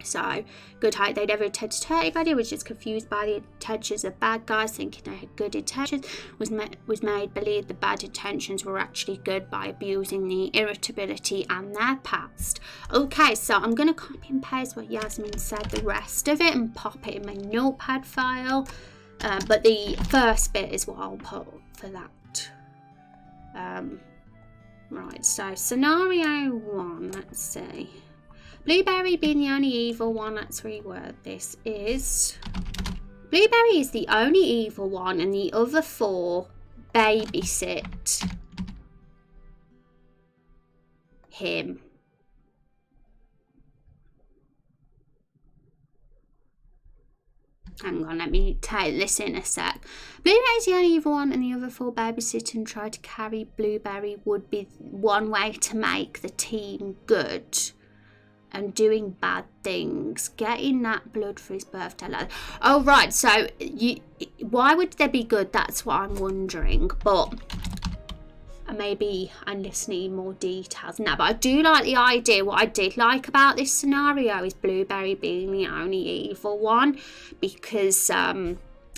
So, good height, they never intended to hurt anybody, was just confused by the intentions of bad guys, thinking they had good intentions, was made believe the bad intentions were actually good by abusing the irritability and their past. Okay, so I'm going to copy and paste what Yasmin said, the rest of it, and pop it in my notepad file. But the first bit is what I'll put for that. Right, so scenario 1, let's see. Blueberry being the only evil one, let's reword this, is Blueberry is the only evil one and the other 4 babysit him. Hang on, let me take this in a sec. Blueberry's the only evil one and the other 4 babysit and try to carry Blueberry would be one way to make the team good. And doing bad things. Getting that blood for his birthday. Oh, right. So, why would they be good? That's what I'm wondering. But maybe I just need more details now. But I do like the idea. What I did like about this scenario is Blueberry being the only evil one, because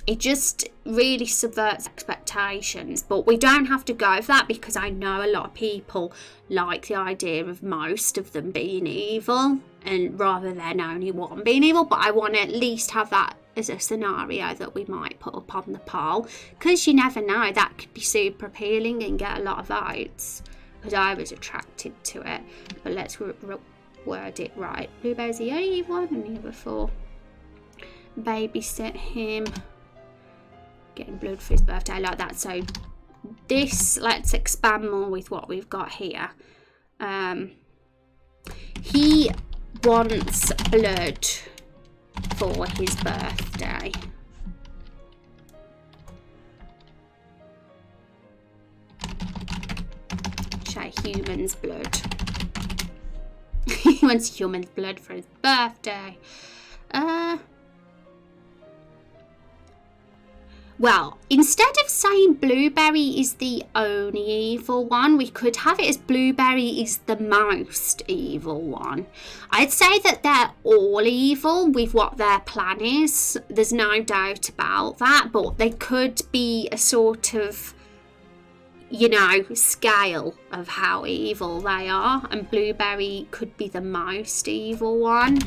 it just really subverts expectations. But we don't have to go for that, because I know a lot of people like the idea of most of them being evil, and rather than only one being evil. But I want to at least have that as a scenario that we might put up on the poll, because you never know, that could be super appealing and get a lot of votes, because I was attracted to it. But let's word it right. Blueberry's the only evil one and the other 4 babysit him, getting blood for his birthday, like that. So this, let's expand more with what we've got here. He wants blood for his birthday. Say human's blood. He wants human's blood for his birthday. Well, instead of saying Blueberry is the only evil one, we could have it as Blueberry is the most evil one. I'd say that they're all evil with what their plan is. There's no doubt about that, but they could be a sort of, you know, scale of how evil they are, and Blueberry could be the most evil one.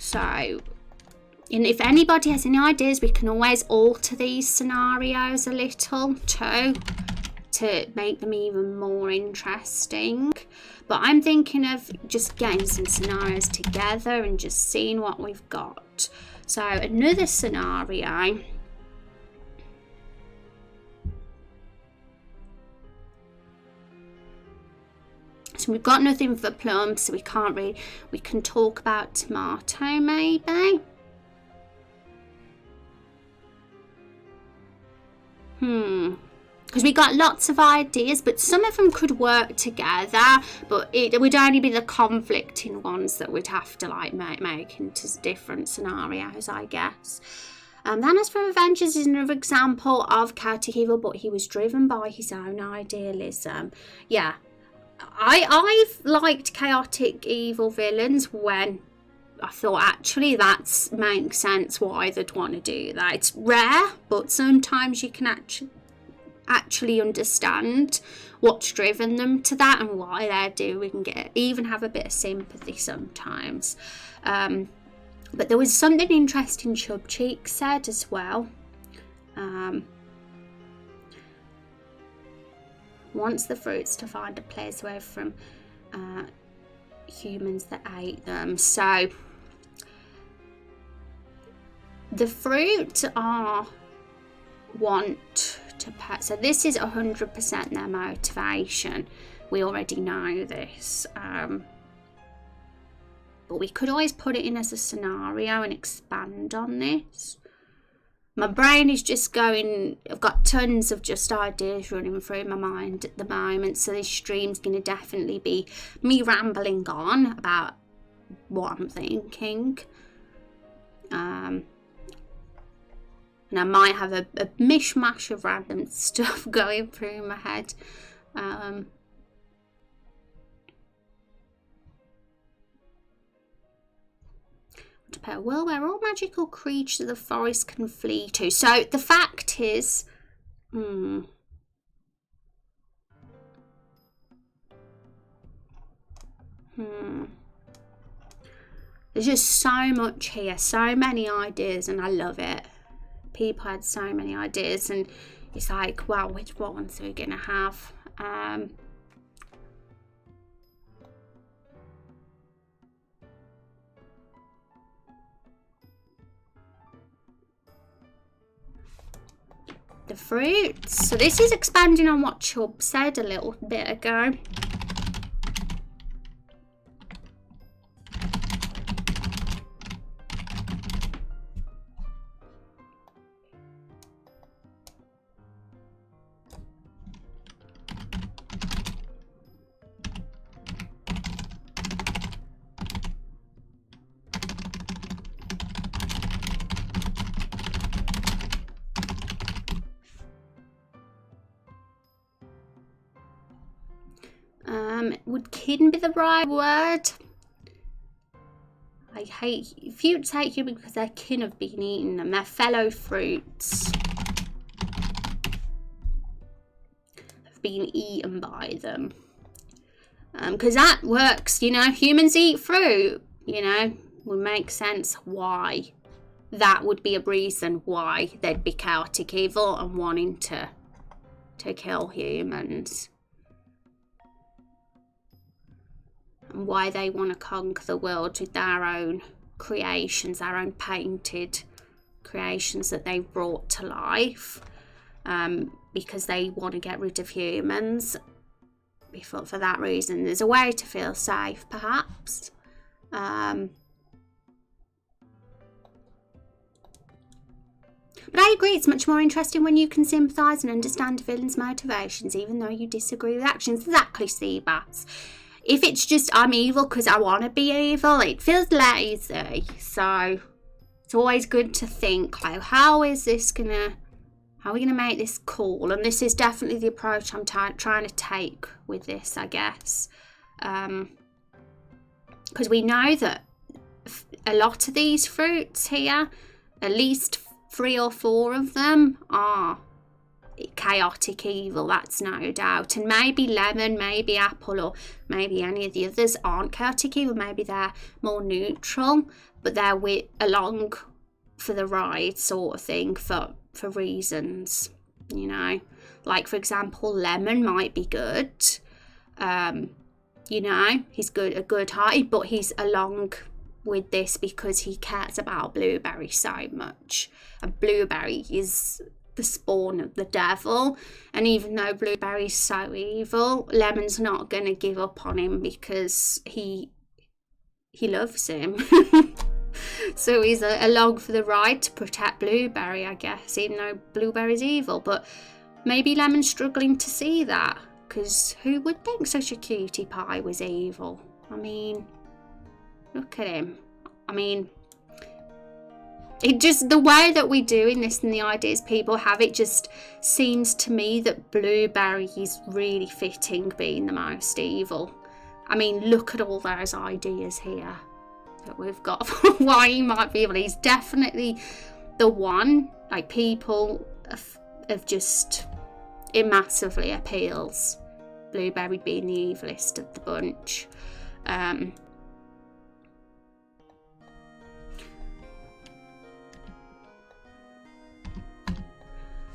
So, and if anybody has any ideas, we can always alter these scenarios a little too, to make them even more interesting. But I'm thinking of just getting some scenarios together and just seeing what we've got. So another scenario. So we've got nothing for plum, so we can't really, we can talk about tomato maybe. Because we got lots of ideas, but some of them could work together, but it would only be the conflicting ones that we'd have to like make into different scenarios, I guess. Then as for Avengers is another example of chaotic evil, but he was driven by his own idealism. Yeah, I've liked chaotic evil villains when I thought actually that makes sense why they'd want to do that. It's rare, but sometimes you can actually understand what's driven them to that and why they're doing it. Even have a bit of sympathy sometimes. But there was something interesting Chubcheek said as well. Wants the fruits to find a place away from humans that ate them. So the fruit are want to pet. So this is 100% their motivation. We already know this. But we could always put it in as a scenario and expand on this. My brain is just going, I've got tons of just ideas running through my mind at the moment, so this stream's going to definitely be me rambling on about what I'm thinking. And I might have a mishmash of random stuff going through my head. A world where all magical creatures of the forest can flee to. So the fact is, there's just so much here, so many ideas, and I love it. People had so many ideas, and it's like, well, which ones are we gonna have? The fruits. So this is expanding on what Chubb said a little bit ago. Would kin be the right word? I hate fruits hate humans because their kin have been eating them. They're fellow fruits. Have been eaten by them. Because that works, you know. Humans eat fruit, you know. Would make sense why. That would be a reason why they'd be chaotic evil and wanting to kill humans. And why they want to conquer the world with their own creations, their own painted creations that they've brought to life, because they want to get rid of humans. For that reason, there's a way to feel safe, perhaps. But I agree, it's much more interesting when you can sympathise and understand a villain's motivations, even though you disagree with actions. Exactly, Seabass. If it's just I'm evil because I want to be evil, it feels lazy. So it's always good to think, like, how are we gonna make this cool? And this is definitely the approach I'm trying to take with this, I guess. Because we know that a lot of these fruits here, at least 3 or 4 of them are chaotic evil, that's no doubt. And maybe lemon, maybe apple, or maybe any of the others aren't chaotic evil. Maybe they're more neutral, but they're along for the ride sort of thing for reasons, you know. Like, for example, lemon might be good. You know, he's a good hearted, but he's along with this because he cares about blueberry so much. And blueberry is the spawn of the devil, and even though blueberry's so evil, lemon's not gonna give up on him because he loves him. So he's along for the ride to protect blueberry, I guess, even though blueberry's evil. But maybe lemon's struggling to see that, because who would think such a cutie pie was evil? I mean, look at him. I mean, it just, the way that we're doing this and the ideas people have, it just seems to me that blueberry is really fitting being the most evil. I mean, look at all those ideas here that we've got for why he might be evil. He's definitely the one. Like, people have just, it massively appeals. Blueberry being the evilest of the bunch.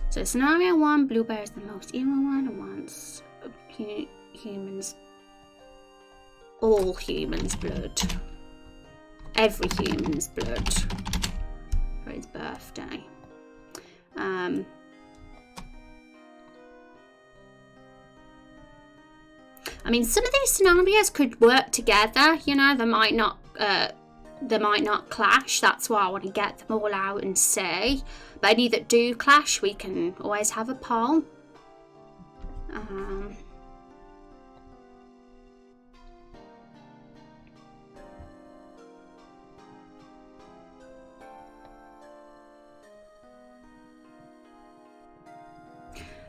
So scenario 1, blueberry is the most evil one and wants humans, all humans' blood. Every human's blood for his birthday. I mean, some of these scenarios could work together, you know, they might not clash. That's why I want to get them all out and see. But any that do clash, we can always have a poll.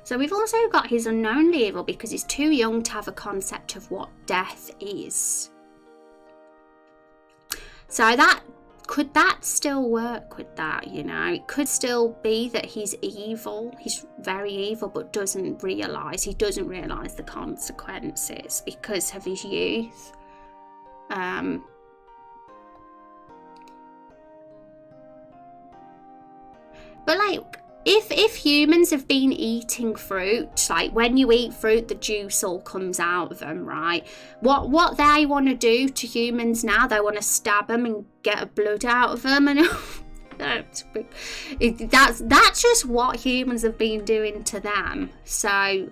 So we've also got his unknownly evil because he's too young to have a concept of what death is. So could that still work with that, you know? It could still be that he's evil, he's very evil, but he doesn't realise the consequences because of his youth. But like, if humans have been eating fruit, like when you eat fruit, the juice all comes out of them, right? What they want to do to humans now, they want to stab them and get the blood out of them, and that's just what humans have been doing to them. So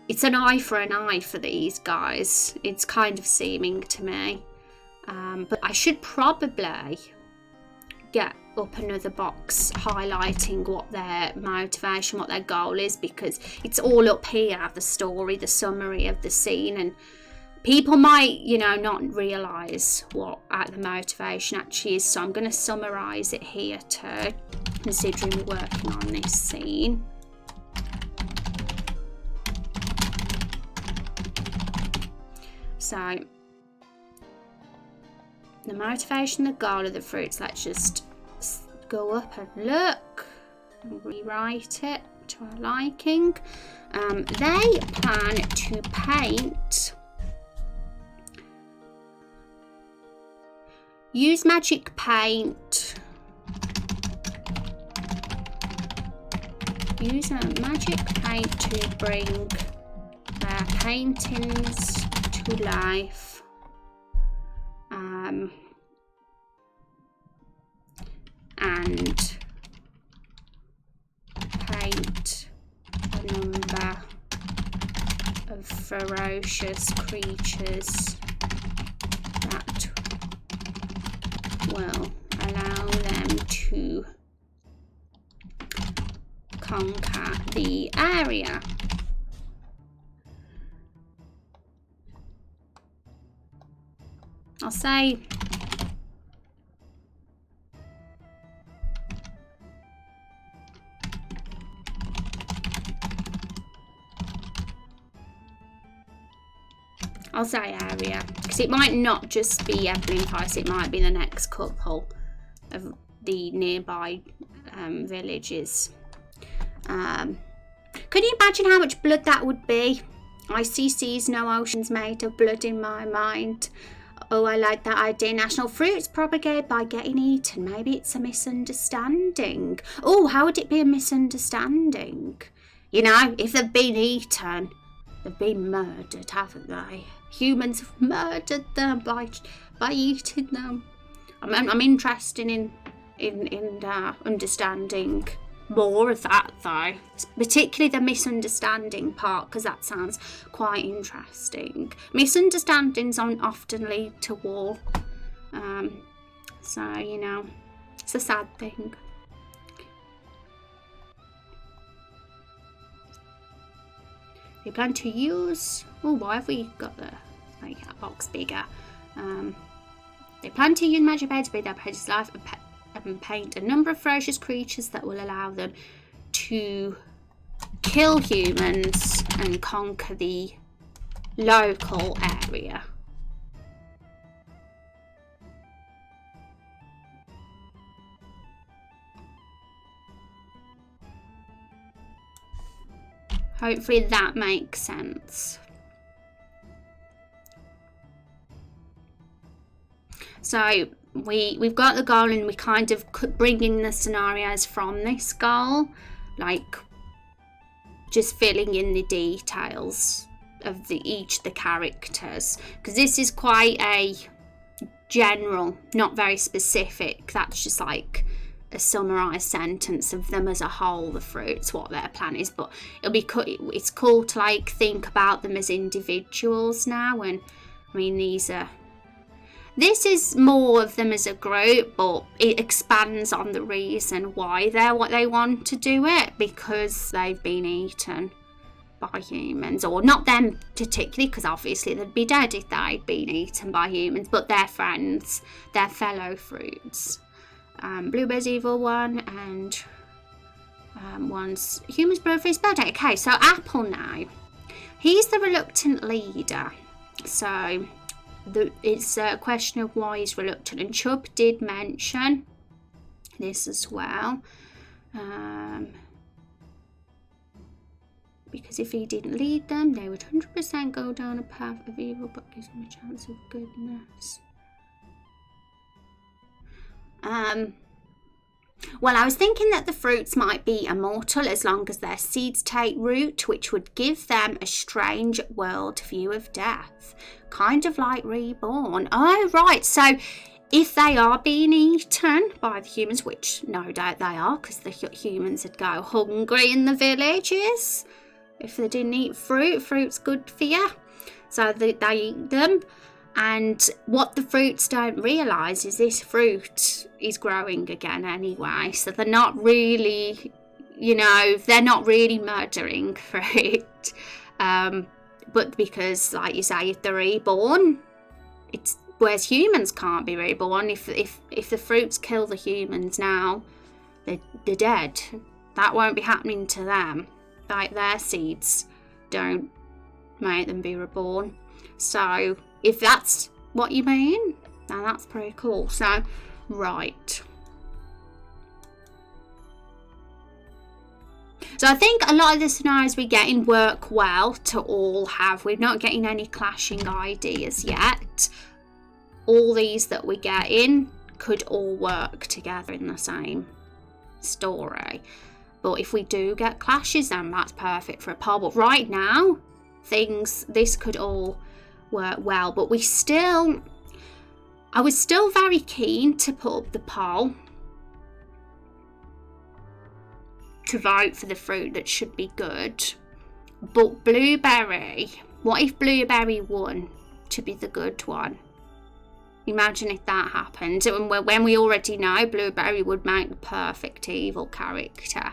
it's an eye for an eye for these guys. It's kind of seeming to me, but I should probably get up another box highlighting what their motivation, what their goal is, because it's all up here, the story, the summary of the scene, and people might, you know, not realise what the motivation actually is. So I'm going to summarise it here too, considering we're working on this scene. So the motivation, the goal of the fruits, let's just go up and look and rewrite it to our liking. They plan to paint, use magic paint, use a magic paint to bring their paintings to life. And paint a number of ferocious creatures that will allow them to conquer the area. I'll say area, because it might not just be Evelyn Price, it might be the next couple of the nearby villages. Can you imagine how much blood that would be? I see seas, no oceans made of blood in my mind. Oh, I like that idea. National fruits propagated by getting eaten. Maybe it's a misunderstanding. Oh, how would it be a misunderstanding? You know, if they've been eaten, they've been murdered, haven't they? Humans have murdered them by eating them. I'm interested in understanding more of that, though, particularly the misunderstanding part, because that sounds quite interesting. Misunderstandings often lead to war, so you know, it's a sad thing. They plan to use, why have we got the box bigger? They plan to use magic to be their precious life and paint a number of ferocious creatures that will allow them to kill humans and conquer the local area. Hopefully that makes sense. So we've got the goal, and we kind of bring in the scenarios from this goal, like just filling in the details of each of the characters, because this is quite a general, not very specific. That's just like a summarized sentence of them as a whole, the fruits, what their plan is. But it's cool to like think about them as individuals now. And I mean, this is more of them as a group, but it expands on the reason why they want to do it, because they've been eaten by humans, or not them particularly, because obviously they'd be dead if they'd been eaten by humans, but their friends, their fellow fruits. Bluebeard's evil one, and one's human's brother for his birthday. Okay, so Apple now. He's the reluctant leader, so it's a question of why he's reluctant, and Chubb did mention this as well, because if he didn't lead them, they would 100% go down a path of evil, but gives them a chance of goodness. Well, I was thinking that the fruits might be immortal as long as their seeds take root, which would give them a strange world view of death, kind of like reborn. Oh, right. So if they are being eaten by the humans, which no doubt they are, because the humans would go hungry in the villages if they didn't eat fruit. Fruit's good for you, so they eat them. And what the fruits don't realise is this fruit is growing again anyway. So they're not really, they're not really murdering fruit. But because, like you say, if they're reborn, whereas humans can't be reborn. If the fruits kill the humans now, they're dead. That won't be happening to them. Like their seeds don't make them be reborn. So if that's what you mean, now that's pretty cool. So, right. So I think a lot of the scenarios we get in work well to all have. We're not getting any clashing ideas yet. All these that we get in could all work together in the same story. But if we do get clashes, then that's perfect for a poll. But right now, this could all work well, but I was still very keen to put up the poll to vote for the fruit that should be good. But blueberry, what if blueberry won to be the good one? Imagine if that happened, and when we already know blueberry would make the perfect evil character.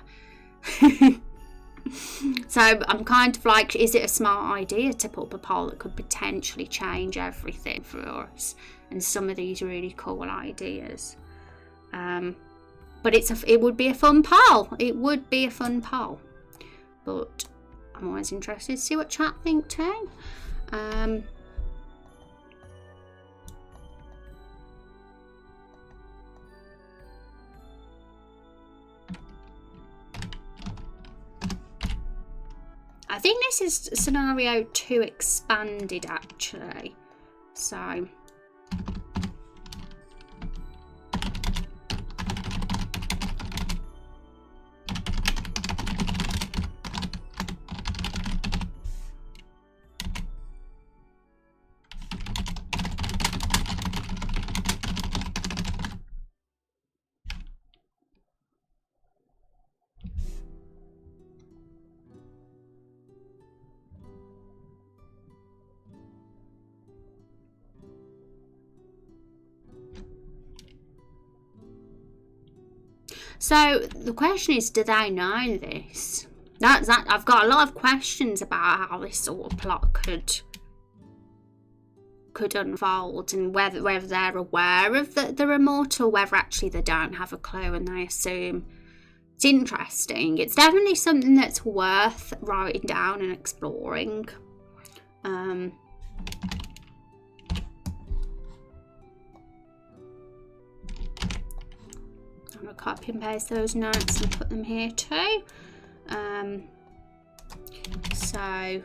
So I'm kind of like, is it a smart idea to put up a poll that could potentially change everything for us and some of these really cool ideas? But it would be a fun poll. It would be a fun poll. But I'm always interested to see what chat think too. I think this is scenario 2 expanded actually. So So the question is, do they know this? I've got a lot of questions about how this sort of plot could unfold, and whether they're aware of that they're immortal, whether actually they don't have a clue and they assume. It's interesting. It's definitely something that's worth writing down and exploring. I'm gonna copy and paste those notes and put them here too. So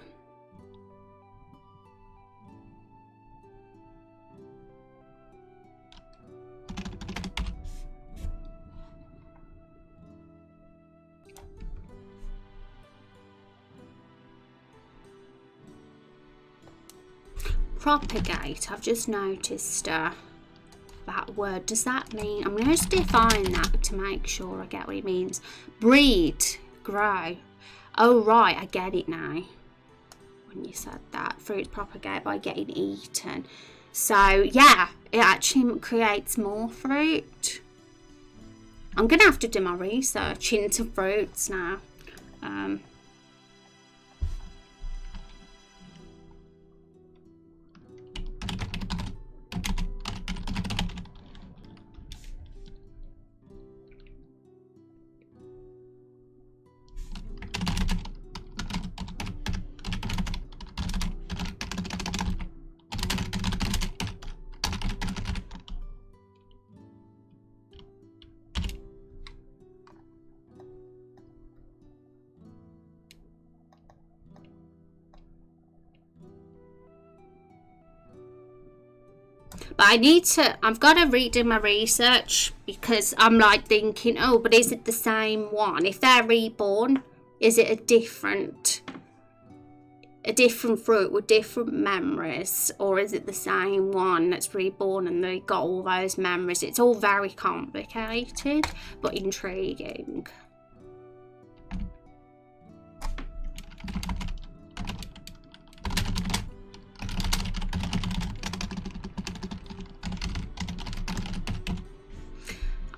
propagate, I've just noticed that word. Does that mean, I'm going to just define that to make sure I get what it means. Breed, grow. Oh right, I get it now when you said that. Fruits propagate by getting eaten. So yeah, it actually creates more fruit. I'm going to have to do my research into fruits now. But I've got to redo my research, because I'm like thinking, oh, but is it the same one? If they're reborn, is it a different fruit with different memories? Or is it the same one that's reborn and they got all those memories? It's all very complicated, but intriguing.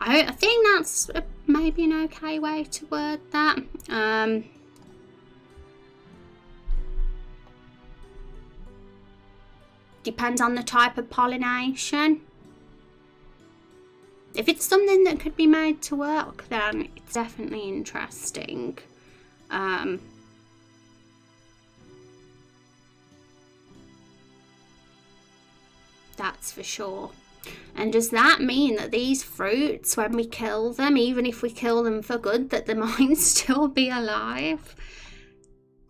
I think that's maybe an okay way to word that. Depends on the type of pollination. If it's something that could be made to work, then it's definitely interesting. That's for sure. And does that mean that these fruits, when we kill them, even if we kill them for good, that they might still be alive?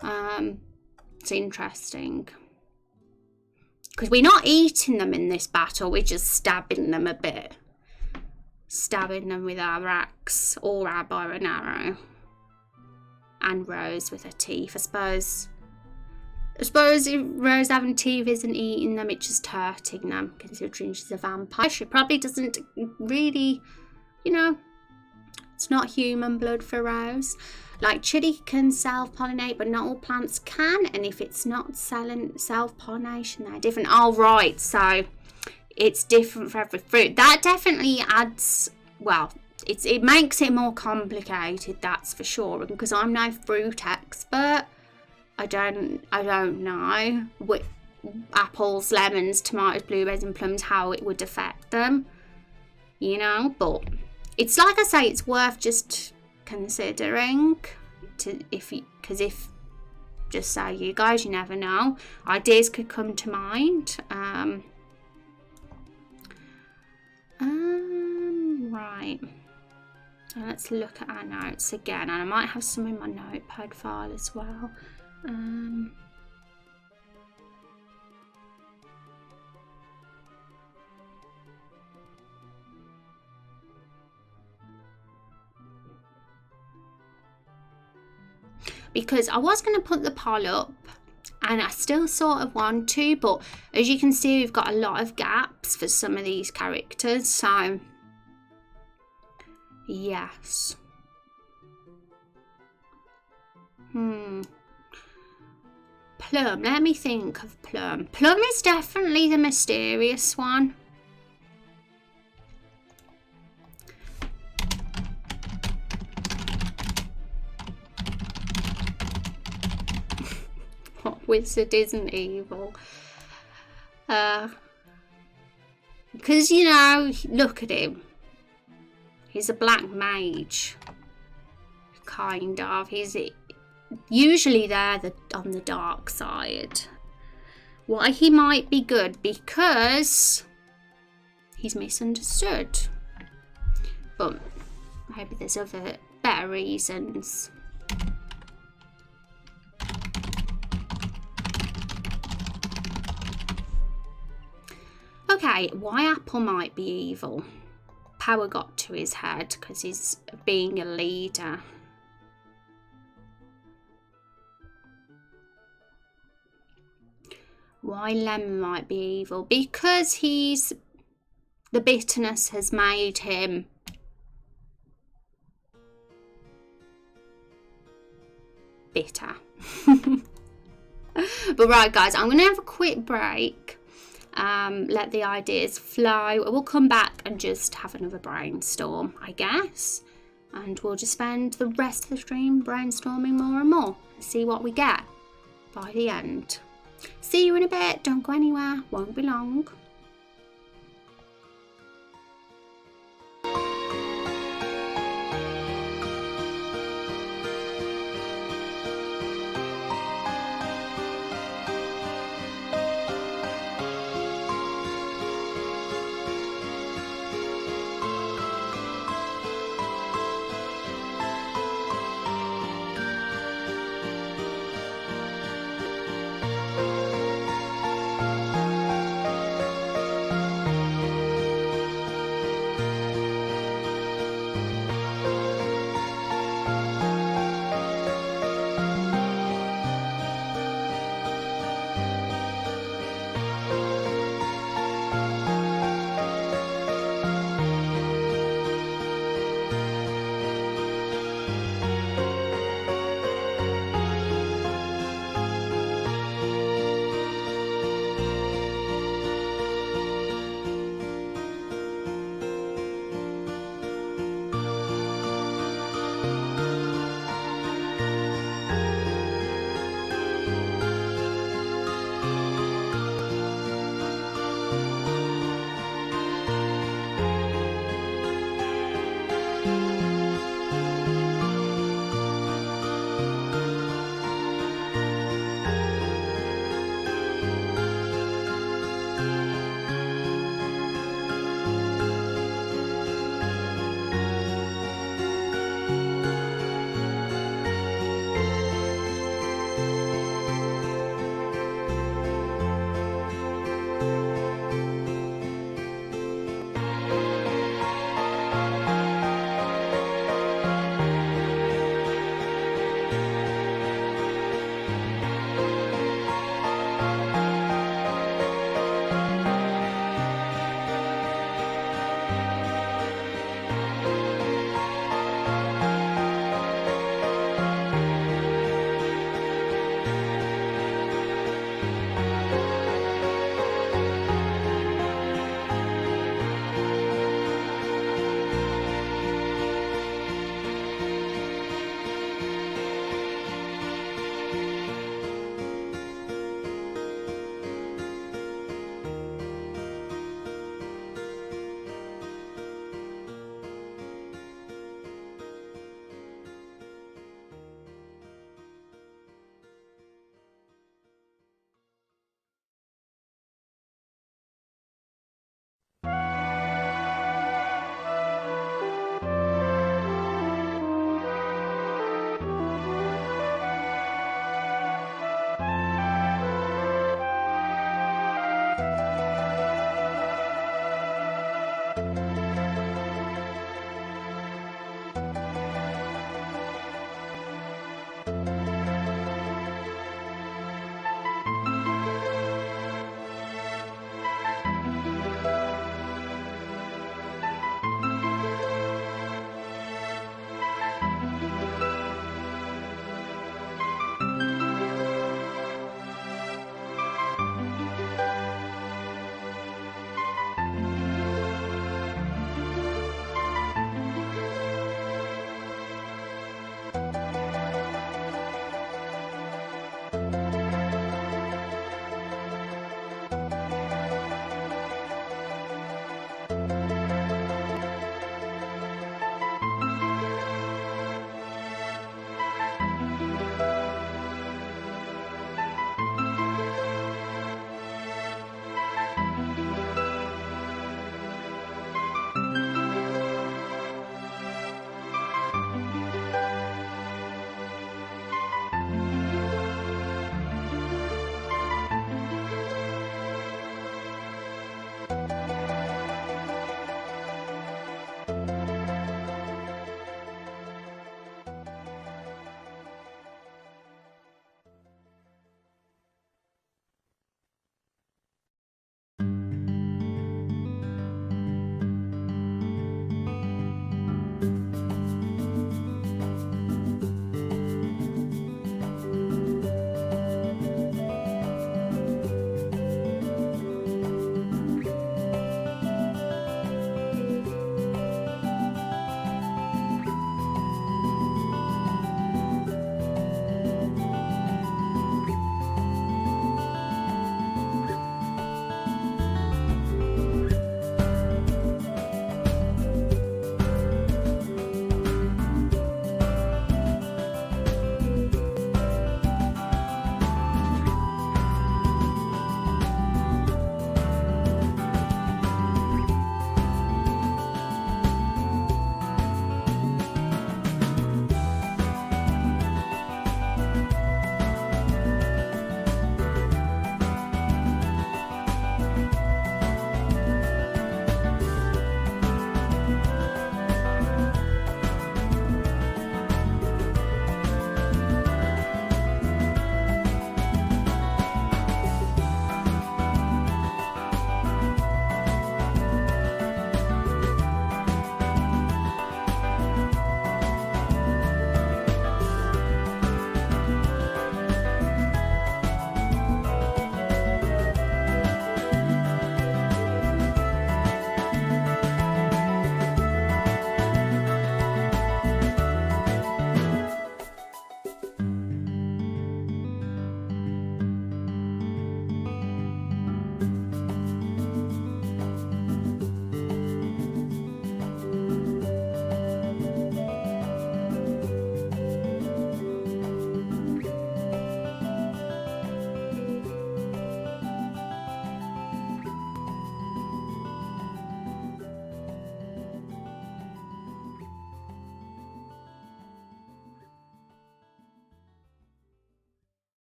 It's interesting. Because we're not eating them in this battle, we're just stabbing them a bit. Stabbing them with our axe or our bow and arrow. And Rose with her teeth, I suppose if Rose having teeth isn't eating them, it's just hurting them, considering she's a vampire. She probably doesn't really, it's not human blood for Rose. Like, chili can self-pollinate, but not all plants can. And if it's not self-pollination, they're different. Oh, right, so it's different for every fruit. That definitely adds, well, it makes it more complicated, that's for sure. Because I'm no fruit expert. I don't know what apples, lemons, tomatoes, blueberries and plums, how it would affect them, but it's like I say, it's worth just considering, because if just say you guys, you never know, ideas could come to mind. Right, so let's look at our notes again, and I might have some in my notepad file as well. Because I was going to put the poll up, and I still sort of want to, but as you can see, we've got a lot of gaps for some of these characters, so yes. Plum, let me think of Plum. Plum is definitely the mysterious one. wizard isn't evil. Because, you know, look at him. He's a black mage. Kind of. He's usually there on the dark side. Why he might be good? Because he's misunderstood. But maybe there's other better reasons. Okay, why Apple might be evil. Power got to his head because he's being a leader. Why Lemon might be evil? Because the bitterness has made him bitter. But right, guys, I'm going to have a quick break. Let the ideas flow. We'll come back and just have another brainstorm, I guess. And we'll just spend the rest of the stream brainstorming more and more. See what we get by the end. See you in a bit. Don't go anywhere. Won't be long.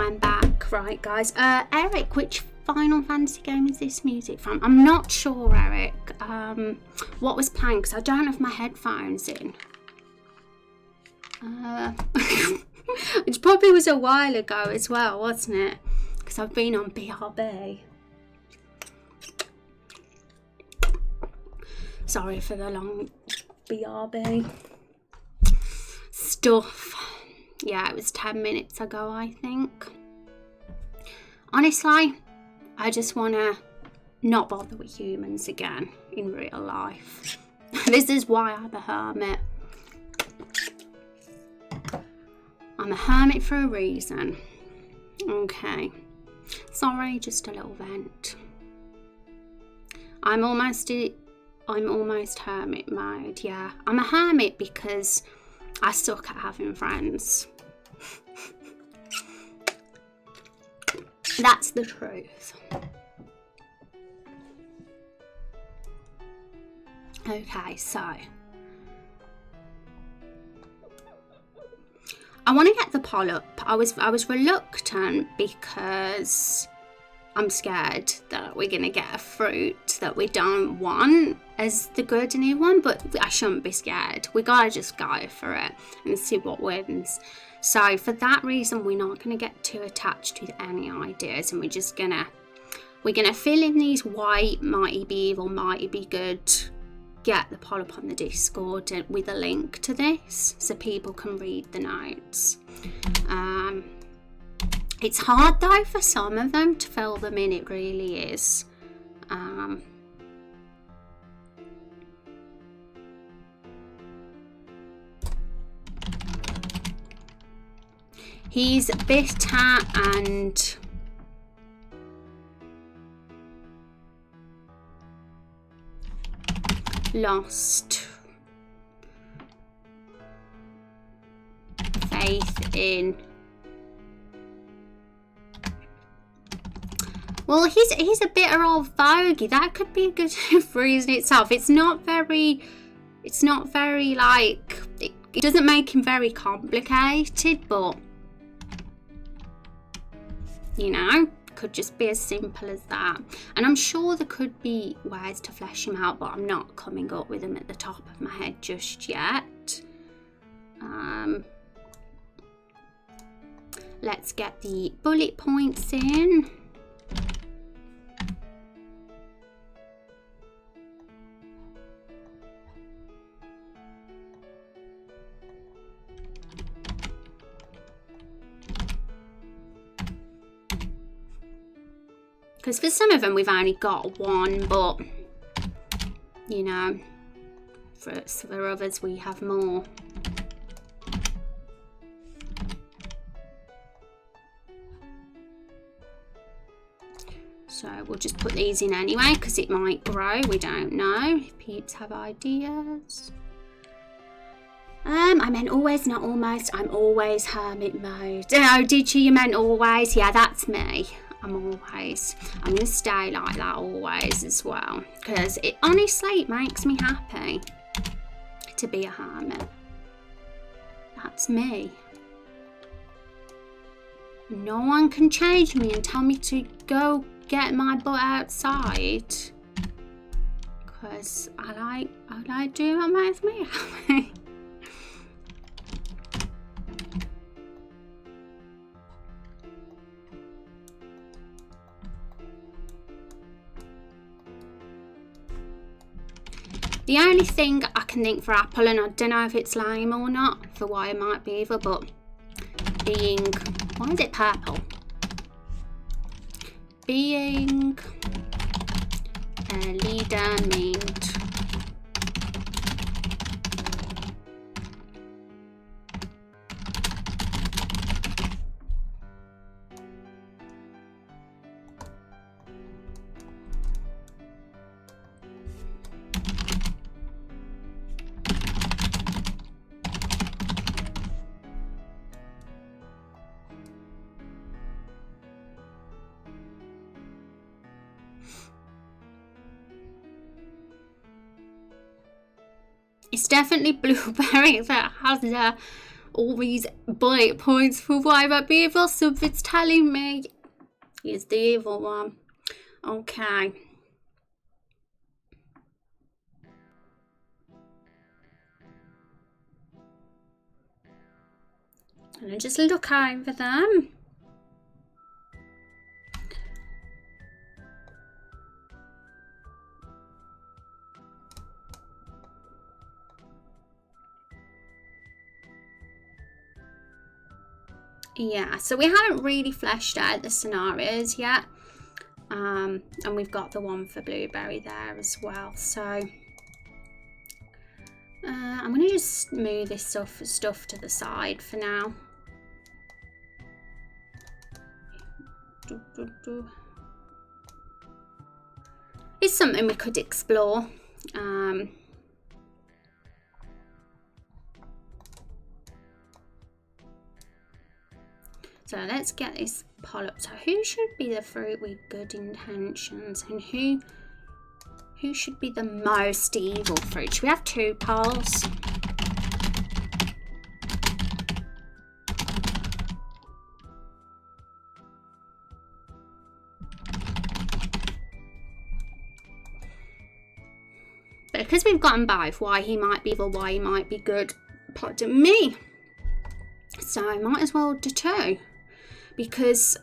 I'm back. Right, guys. Eric, which Final Fantasy game is this music from? I'm not sure, Eric. What was playing? Because I don't have my headphones in. It probably was a while ago as well, wasn't it? Because I've been on BRB. Sorry for the long BRB stuff. Yeah, it was 10 minutes ago, I think. Honestly, I just want to not bother with humans again in real life. This is why I'm a hermit. I'm a hermit for a reason. Okay. Sorry, just a little vent. I'm almost hermit mode, yeah. I'm a hermit because I suck at having friends. That's the truth. Okay, so I want to get the poll up. I was reluctant because I'm scared that we're going to get a fruit that we don't want as the good new one, but I shouldn't be scared. We got to just go for it and see what wins. So for that reason, we're not going to get too attached with any ideas, and we're going to fill in these white, mighty be evil, mighty be good. Get the poll up on the Discord with a link to this so people can read the notes. It's hard though for some of them to fill them in, it really is. He's bitter and lost faith in. Well, he's a bitter old fogey. That could be a good reason itself. It's not very like it doesn't make him very complicated, but you know, could just be as simple as that. And I'm sure there could be ways to flesh him out, but I'm not coming up with them at the top of my head just yet. Let's get the bullet points in. Because for some of them we've only got one, but you know, for others we have more. So we'll just put these in anyway because it might grow, we don't know. If peeps have ideas. I meant always, not almost. I'm always hermit mode. Oh, did you? You meant always? Yeah, that's me. I'm going to stay like that always as well, because it honestly, it makes me happy to be a hermit. That's me. No one can change me and tell me to go get my butt outside, because I like doing what makes me happy. The only thing I can think for apple, and I don't know if it's lame or not, for why it might be either, but being, why is it purple? Being a leader named it's definitely blueberry that has all these bullet points for why that evil something's telling me he's the evil one. Okay. And I just look over them. Yeah, so we haven't really fleshed out the scenarios yet. And we've got the one for Blueberry there as well. So I'm going to just move this stuff to the side for now. It's something we could explore. So let's get this poll up. So who should be the fruit with good intentions, and who should be the most evil fruit? Should we have 2 polls? But because we've gotten both, why he might be evil, why he might be good, pardon me. So I might as well do 2. Because,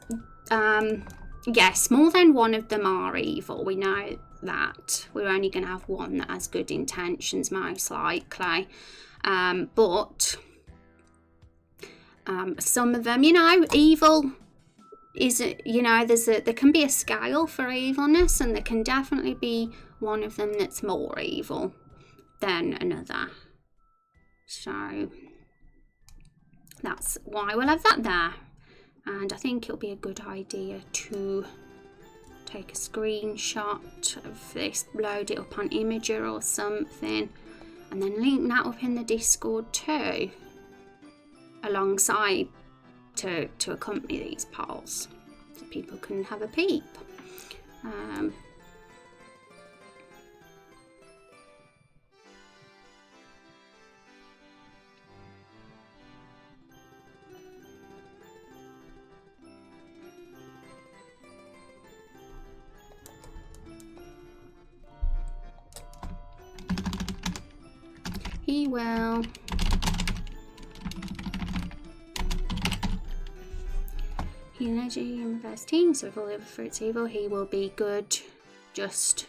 yes, more than one of them are evil. We know that. We're only going to have one that has good intentions, most likely. But some of them, you know, evil is, you know, there can be a scale for evilness, and there can definitely be one of them that's more evil than another. So that's why we'll have that there. And I think it'll be a good idea to take a screenshot of this, load it up on Imager or something, and then link that up in the Discord too, alongside to accompany these polls, so people can have a peep. He will. He energy in the first team, so if all the other fruits evil, he will be good just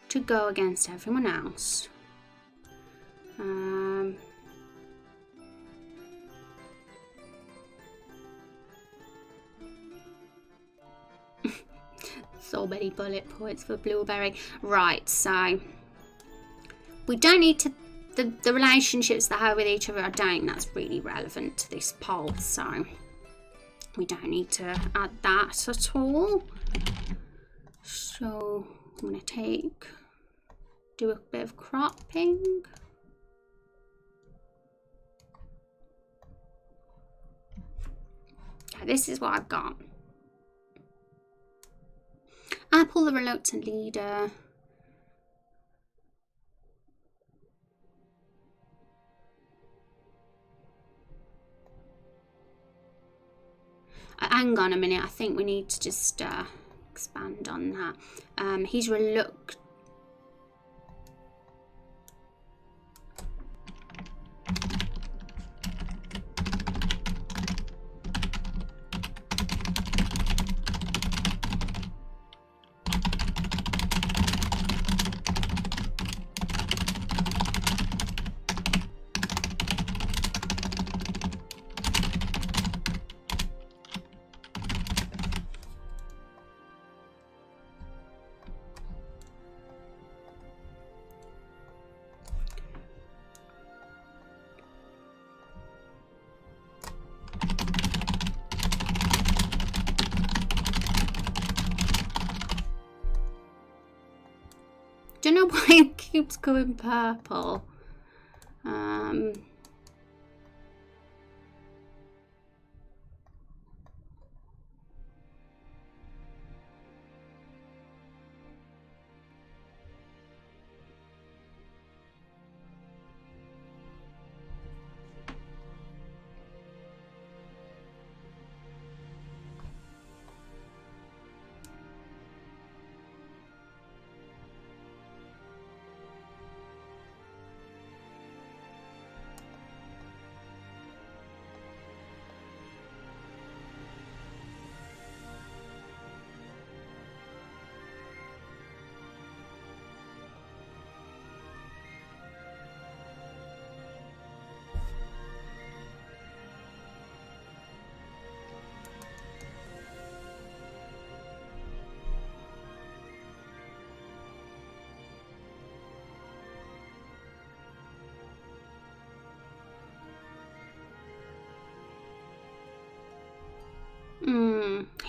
to go against everyone else. So many bullet points for Blueberry. Right, so we don't need to. The relationships they have with each other, I don't think that's really relevant to this poll, so we don't need to add that at all. So I'm going to do a bit of cropping. Okay, this is what I've got. Apple, the reluctant leader. Hang on a minute, I think we need to just expand on that. He's reluctant. Don't know why it keeps going purple.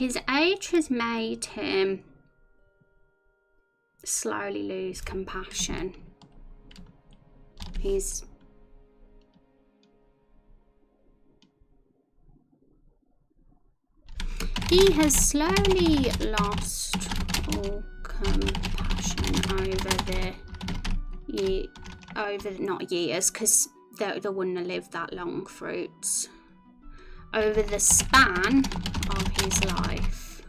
his age has made him slowly lose compassion. He has slowly lost all compassion not years, because they wouldn't have lived that long, fruits. Over the span of his life.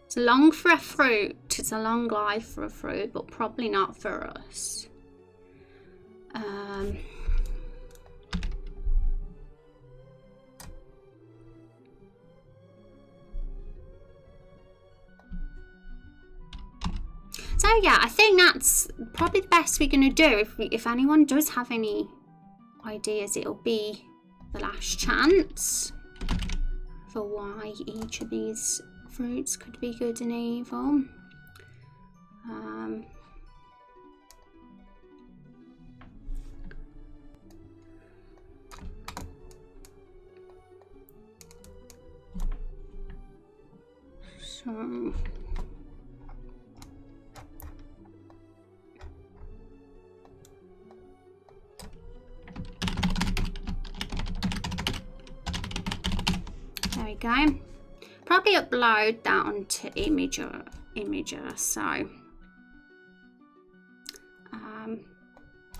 It's long for a fruit. It's a long life for a fruit, but probably not for us. So yeah, I think that's probably the best we're going to do. If anyone does have any ideas, it'll be the last chance for why each of these fruits could be good and evil. So there we go. Probably upload that onto Imager. So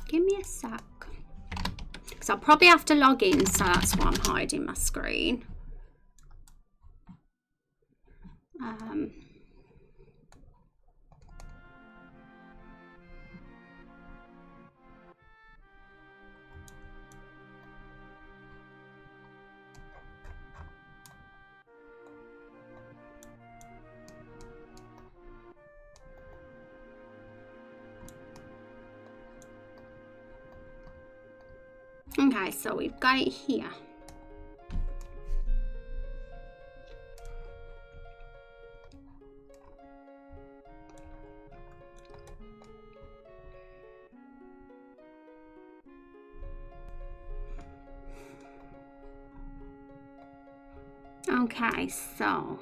give me a sec, because I'll probably have to log in, so that's why I'm hiding my screen. Okay, so we've got it here. Okay, so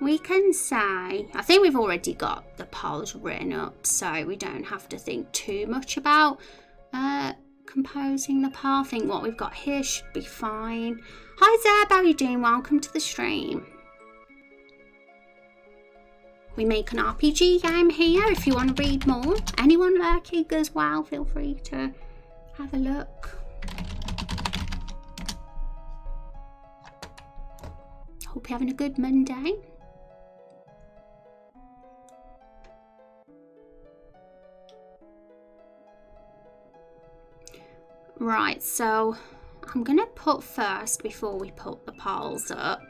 we can say, I think we've already got the piles written up, so we don't have to think too much about composing the pile. I think what we've got here should be fine. Hi Zeb, how are you doing? Welcome to the stream. We make an RPG game here if you want to read more. Anyone lurking as well, feel free to have a look. Hope you're having a good Monday. Right, so I'm gonna put first, before we put the piles up,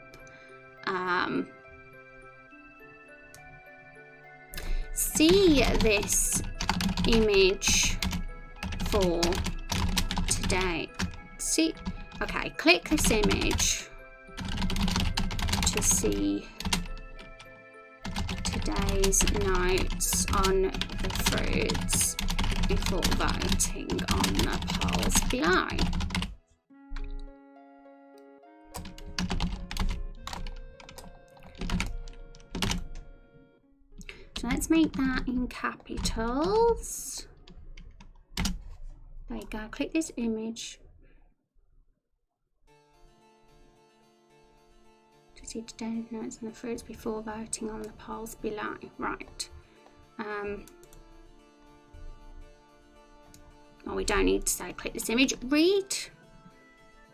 see this image for today. See, okay, click this image to see today's notes on the fruits before voting on the polls below. So let's make that in capitals. There you go. Click this image to see today's notes on the fruits before voting on the polls below. Right. Well, we don't need to say click this image. Read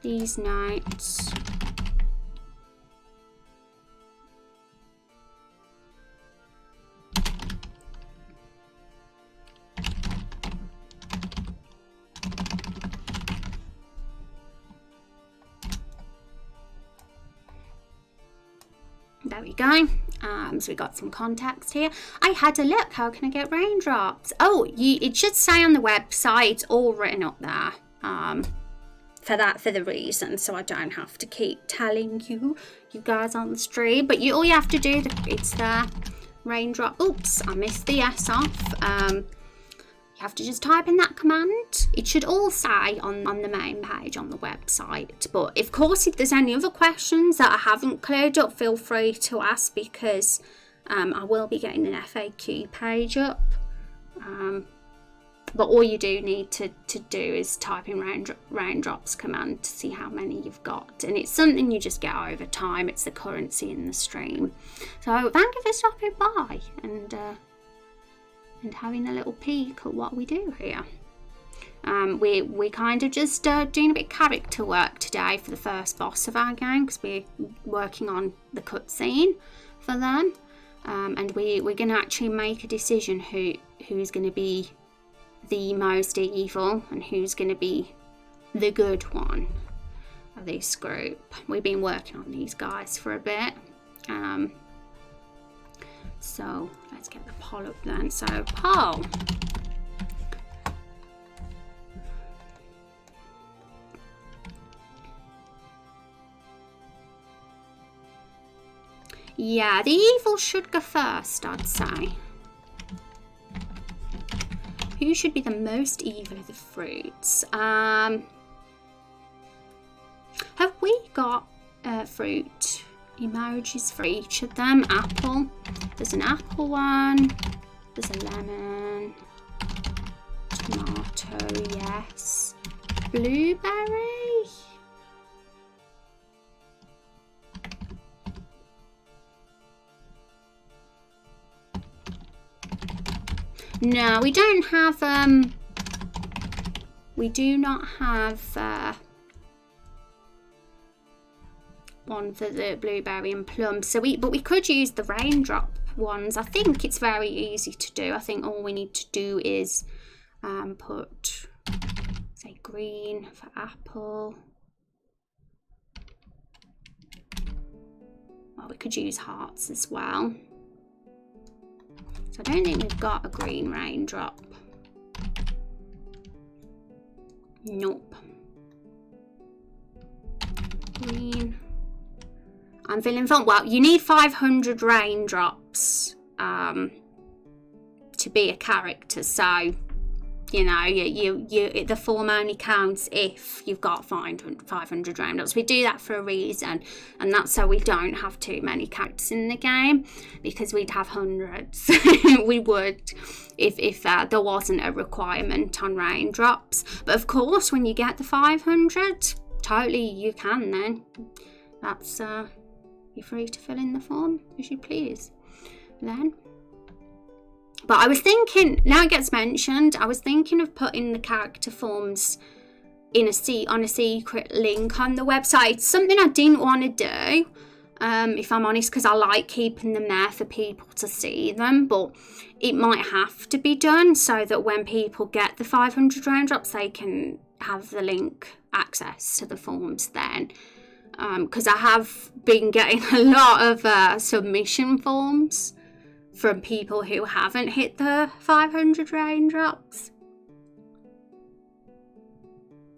these notes. There we go. So we got some context here. I had a look. How can I get raindrops? Oh, it should say on the website. It's all written up there. For the reason, so I don't have to keep telling you guys on the stream. But all you have to do, it's there. Raindrop. Oops, I missed the S off. You have to just type in that command. It should all say on the main page on the website. But of course, if there's any other questions that I haven't cleared up, feel free to ask, because I will be getting an FAQ page up. But all you do need to do is type in raindrops command to see how many you've got. And it's something you just get over time. It's the currency in the stream. So thank you for stopping by and having a little peek at what we do here. We kind of just doing a bit of character work today for the first boss of our game, because we're working on the cutscene for them. And we're going to actually make a decision who's going to be the most evil and who's going to be the good one of this group. We've been working on these guys for a bit. So let's get the poll up then. So poll. Yeah, the evil should go first, I'd say. Who should be the most evil of the fruits? Have we got fruit emojis for each of them? Apple. There's an apple one. There's a lemon. Tomato, yes. Blueberry. No, we don't have, we do not have one for the blueberry and plum. So but we could use the raindrop ones. I think it's very easy to do. I think all we need to do is put, say, green for apple. Well, we could use hearts as well. I don't think we've got a green raindrop. Nope. Green. I'm feeling fun. Well, you need 500 raindrops to be a character. So, you know, the form only counts if you've got 500 raindrops. We do that for a reason, and that's so we don't have too many characters in the game, because we'd have hundreds. We would if there wasn't a requirement on raindrops. But of course, when you get the 500, totally you can then. That's you're free to fill in the form as you please then. But I was thinking, now it gets mentioned, I was thinking of putting the character forms on a secret link on the website. It's something I didn't want to do, if I'm honest, because I like keeping them there for people to see them. But it might have to be done so that when people get the 500 raindrops, they can have the link access to the forms then. Because I have been getting a lot of submission forms from people who haven't hit the 500 raindrops.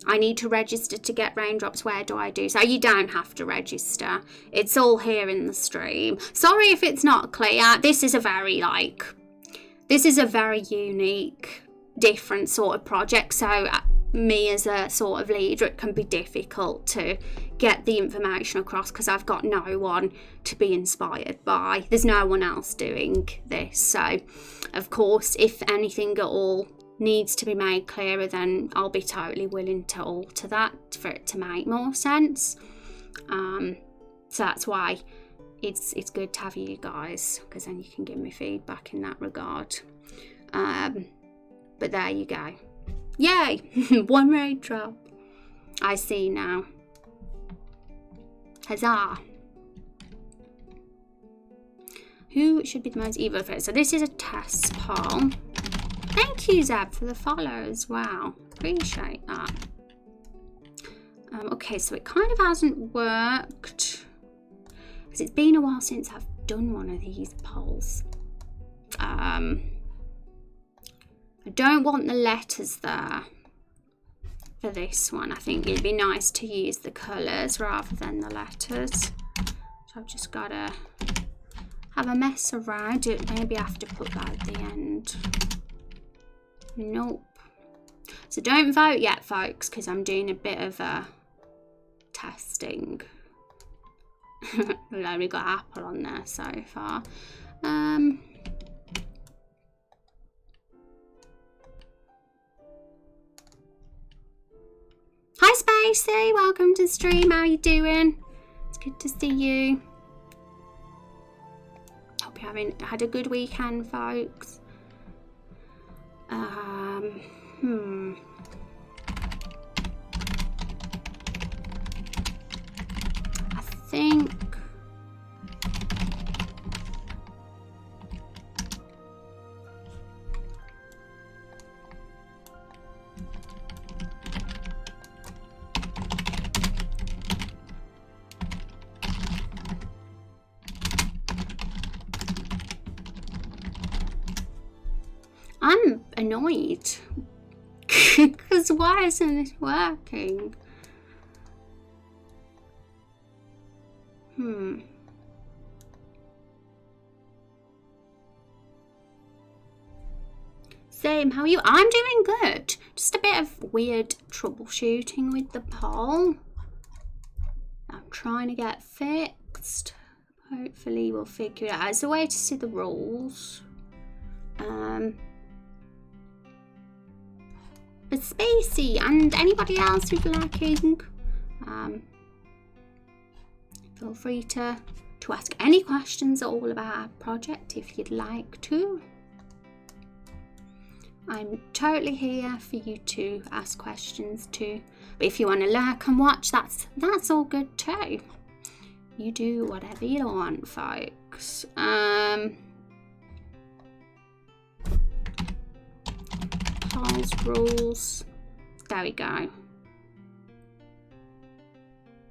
I need to register to get raindrops. Where do I do so? You don't have to register. It's all here in the stream. Sorry if it's not clear. This is a very unique, different sort of project. So me as a sort of leader, it can be difficult to get the information across because I've got no one to be inspired by. There's no one else doing this. So of course, if anything at all needs to be made clearer, then I'll be totally willing to alter that for it to make more sense. So that's why it's good to have you guys, because then you can give me feedback in that regard. But there you go. Yay! One raindrop. I see now. Huzzah! Who should be the most evil for it? So this is a test poll. Thank you, Zeb, for the follow as well. Appreciate that. Okay, so it kind of hasn't worked, because it's been a while since I've done one of these polls. I don't want the letters there for this one. I think it'd be nice to use the colours rather than the letters. So I've just got to have a mess around it. Maybe I have to put that at the end. Nope. So don't vote yet, folks, because I'm doing a bit of testing. We've only got Apple on there so far. Hi Spacey, welcome to the stream. How are you doing? It's good to see you. Hope you're had a good weekend, folks. I think I'm annoyed because why isn't this working? Same, how are you? I'm doing good. Just a bit of weird troubleshooting with the poll. I'm trying to get fixed. Hopefully we'll figure it out. There's a way to see the rules. But Spacey and anybody else who's lacking, feel free to ask any questions at all about our project if you'd like to. I'm totally here for you to ask questions too. But if you want to lurk and watch, that's all good too. You do whatever you want, folks. Polls, rules. There we go.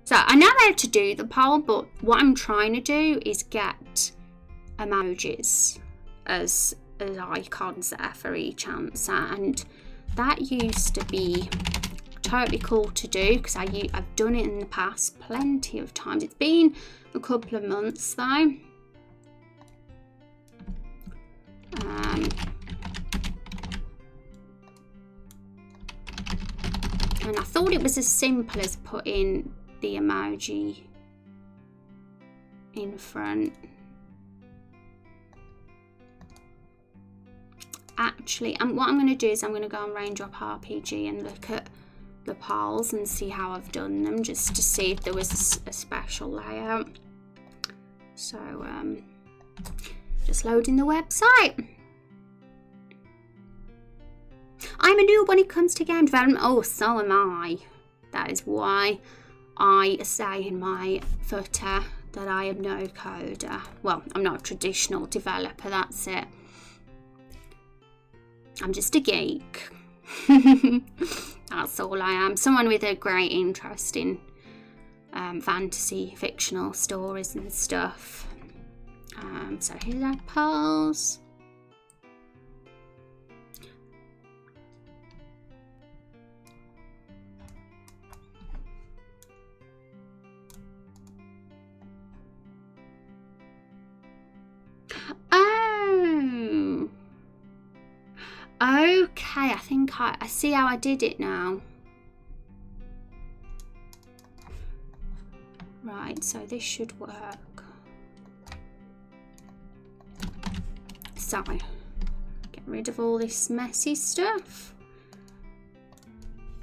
So I know how to do the poll, but what I'm trying to do is get emojis as icons there for each answer, and that used to be totally cool to do because I've done it in the past plenty of times. It's been a couple of months though. And I thought it was as simple as putting the emoji in front. Actually, what I'm going to do is I'm going to go on Raindrop RPG and look at the polls and see how I've done them, just to see if there was a special layout. So, just loading the website. I'm a noob when it comes to game development. Oh, so am I. That is why I say in my footer that I am no coder. Well, I'm not a traditional developer, that's it. I'm just a geek. That's all I am. Someone with a great interest in fantasy, fictional stories and stuff. So here's our polls. Oh. Okay, I think I see how I did it now. Right, so this should work. So, get rid of all this messy stuff.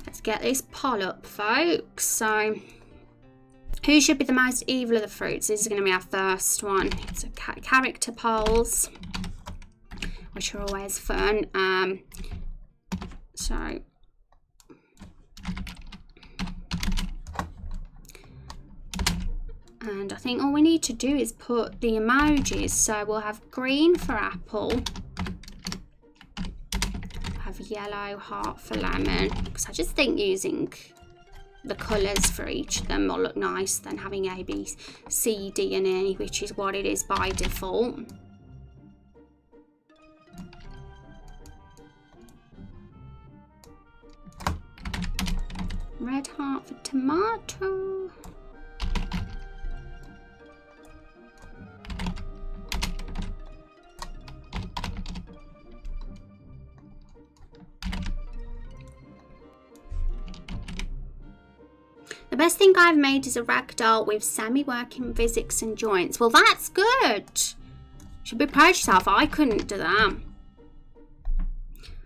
Let's get this poll up, folks. So, who should be the most evil of the fruits? This is going to be our first one. It's a character polls, which are always fun. So, and I think all we need to do is put the emojis. So we'll have green for apple, have yellow heart for lemon, because I just think using the colours for each of them will look nice than having A, B, C, D and E, which is what it is by default. Red heart for tomato. The best thing I've made is a ragdoll with semi-working physics and joints. Well, that's good. Should be proud of yourself. I couldn't do that.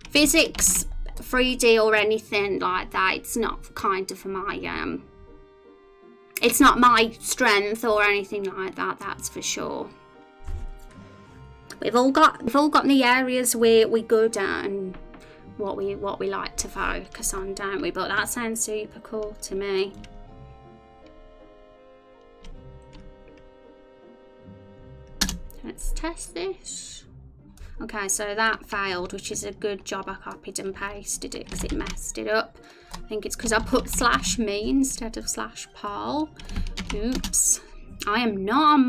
Physics, 3D or anything like that, it's not kind of my it's not my strength or anything like that, that's for sure. We've all got the areas we're good at and what we like to focus on, don't we? But that sounds super cool to me. Let's test this. Okay, so that failed, which is a good job I copied and pasted it because it messed it up. I think it's because I put /me instead of /Paul. Oops. I am not on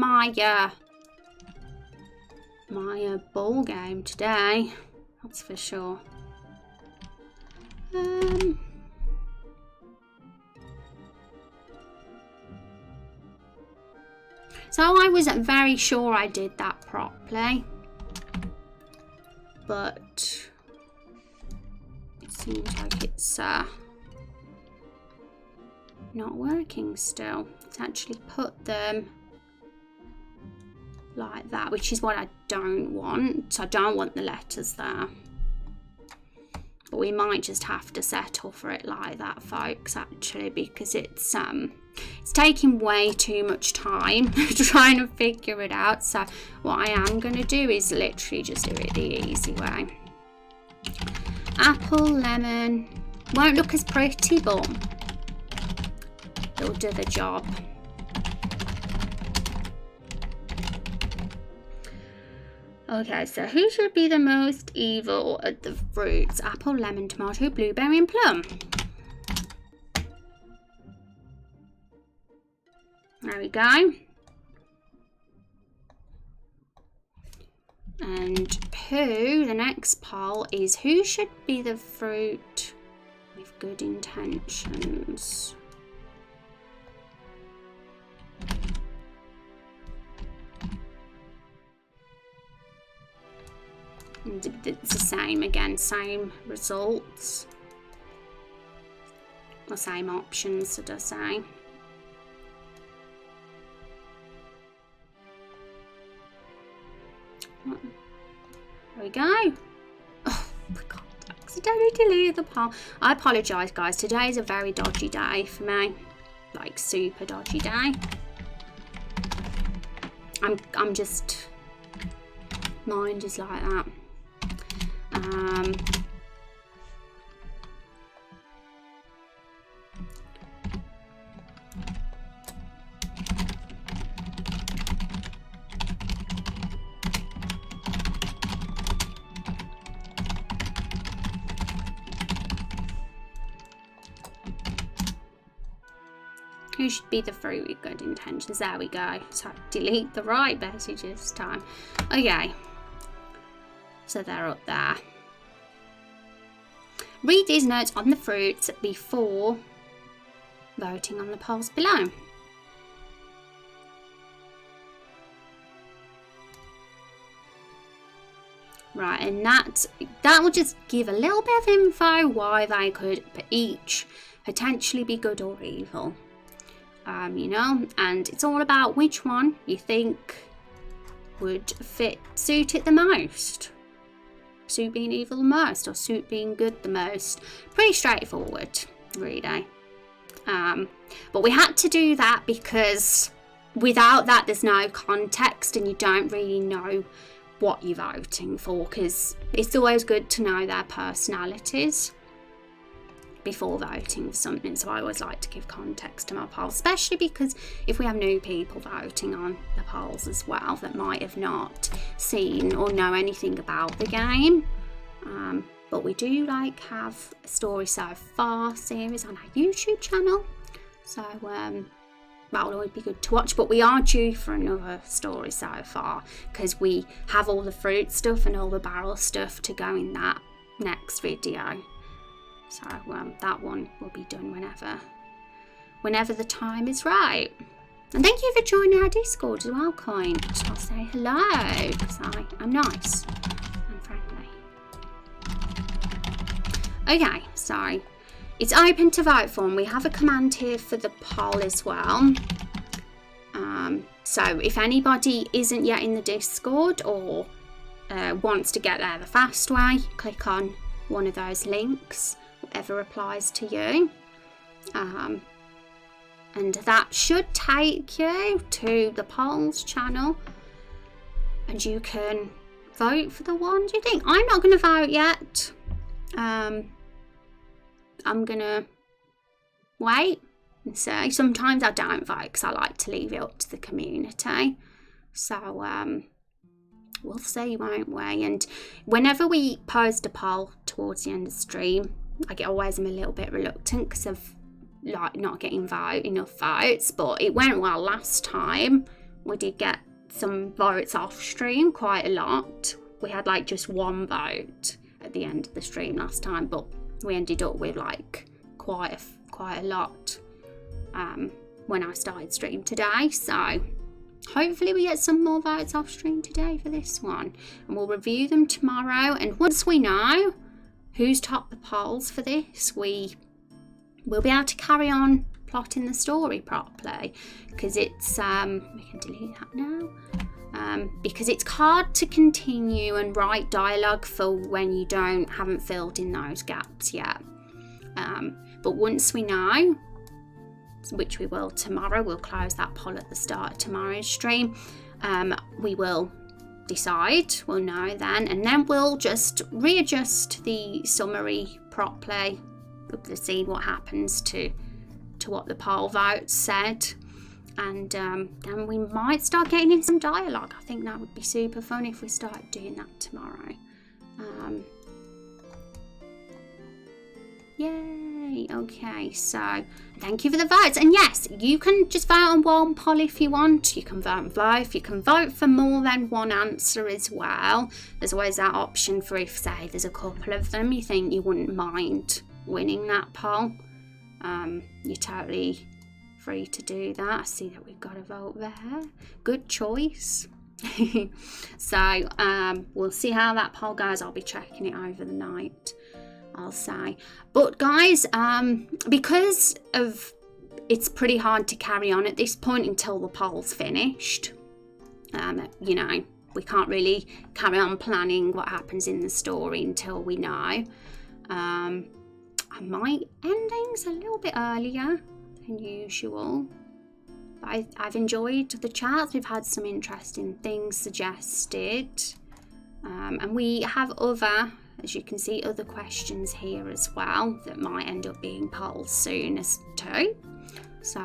my ball game today. That's for sure. So I wasn't very sure I did that properly, but it seems like it's not working still. It's actually put them like that, which is what I don't want. I don't want the letters there. But we might just have to settle for it like that, folks, actually, because it's taking way too much time trying to figure it out. So what I am going to do is literally just do it the easy way. Apple, lemon. Won't look as pretty, but it'll do the job. Okay, so who should be the most evil at the fruits? Apple, lemon, tomato, blueberry and plum. There we go. And the next poll is who should be the fruit with good intentions? It's the same again, same results. Or same options, should I say. There we go. Oh my god, I accidentally deleted the poll. I apologise, guys. Today is a very dodgy day for me. Like, super dodgy day. I'm just... Mind is like that. Who should be the fruit with good intentions? There we go. So delete the right message this time. Okay. So they're up there. Read these notes on the fruits before voting on the polls below. Right, and that will just give a little bit of info why they could each potentially be good or evil. You know, and it's all about which one you think would suit it the most. Suit being evil the most or suit being good the most. Pretty straightforward, really. But we had to do that because without that there's no context and you don't really know what you're voting for, because it's always good to know their personalities before voting for something. So I always like to give context to my polls, especially because if we have new people voting on the polls as well that might have not seen or know anything about the game, but we do like have a Story So Far series on our YouTube channel, so that'll always be good to watch. But we are due for another Story So Far because we have all the fruit stuff and all the barrel stuff to go in that next video. So that one will be done whenever the time is right. And thank you for joining our Discord as well, Coin. I'll say hello because I am nice and friendly. Okay, so it's open to vote for, and we have a command here for the poll as well. So if anybody isn't yet in the Discord or wants to get there the fast way, click on one of those links, whatever applies to you. And that should take you to the polls channel, and you can vote for the one you think. I'm not going to vote yet. I'm going to wait and see. Sometimes I don't vote because I like to leave it up to the community. So we'll see, won't we? And whenever we post a poll towards the end of the stream, I always am a little bit reluctant because of like not getting enough votes, but it went well last time. We did get some votes off stream, quite a lot. We had like just one vote at the end of the stream last time, but we ended up with like quite a lot when I started stream today. So hopefully we get some more votes off stream today for this one, and we'll review them tomorrow. And once we know who's topped the polls for this, we'll be able to carry on plotting the story properly, because it's we can delete that now, because it's hard to continue and write dialogue for when you haven't filled in those gaps yet. But once we know, which we will tomorrow, we'll close that poll at the start of tomorrow's stream, we will decide, we'll know then, and then we'll just readjust the summary properly to see what happens to what the poll votes said, and then we might start getting in some dialogue. I think that would be super fun if we started doing that tomorrow. Yay! Okay, so thank you for the votes, and yes, you can just vote on one poll if you want. You can vote on both. You can vote for more than one answer as well. There's always that option for if, say, there's a couple of them you think you wouldn't mind winning that poll. You're totally free to do that. I see that we've got a vote there. Good choice. So we'll see how that poll goes. I'll be checking it over the night, I'll say. But guys, because of it's pretty hard to carry on at this point until the poll's finished. You know, we can't really carry on planning what happens in the story until we know. I might end things a little bit earlier than usual, but I've enjoyed the chats. We've had some interesting things suggested, and we have as you can see, other questions here as well that might end up being polls soon as too. So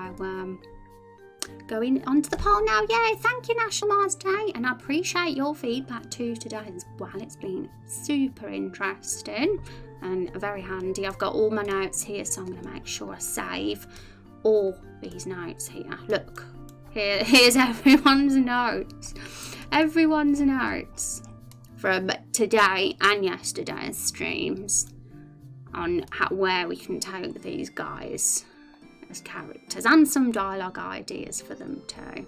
going on to the poll now. Yay, thank you, National Mars Day, and I appreciate your feedback too today as well. It's been super interesting and very handy. I've got all my notes here, so I'm going to make sure I save all these notes here. Look, here's everyone's notes. Everyone's notes from today and yesterday's streams on where we can take these guys as characters, and some dialogue ideas for them too.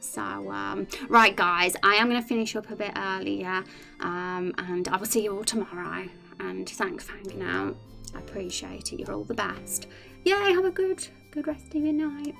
So right guys, I am going to finish up a bit earlier, and I will see you all tomorrow, and thanks for hanging out. I appreciate it. You're all the best. Yay, have a good rest of your night.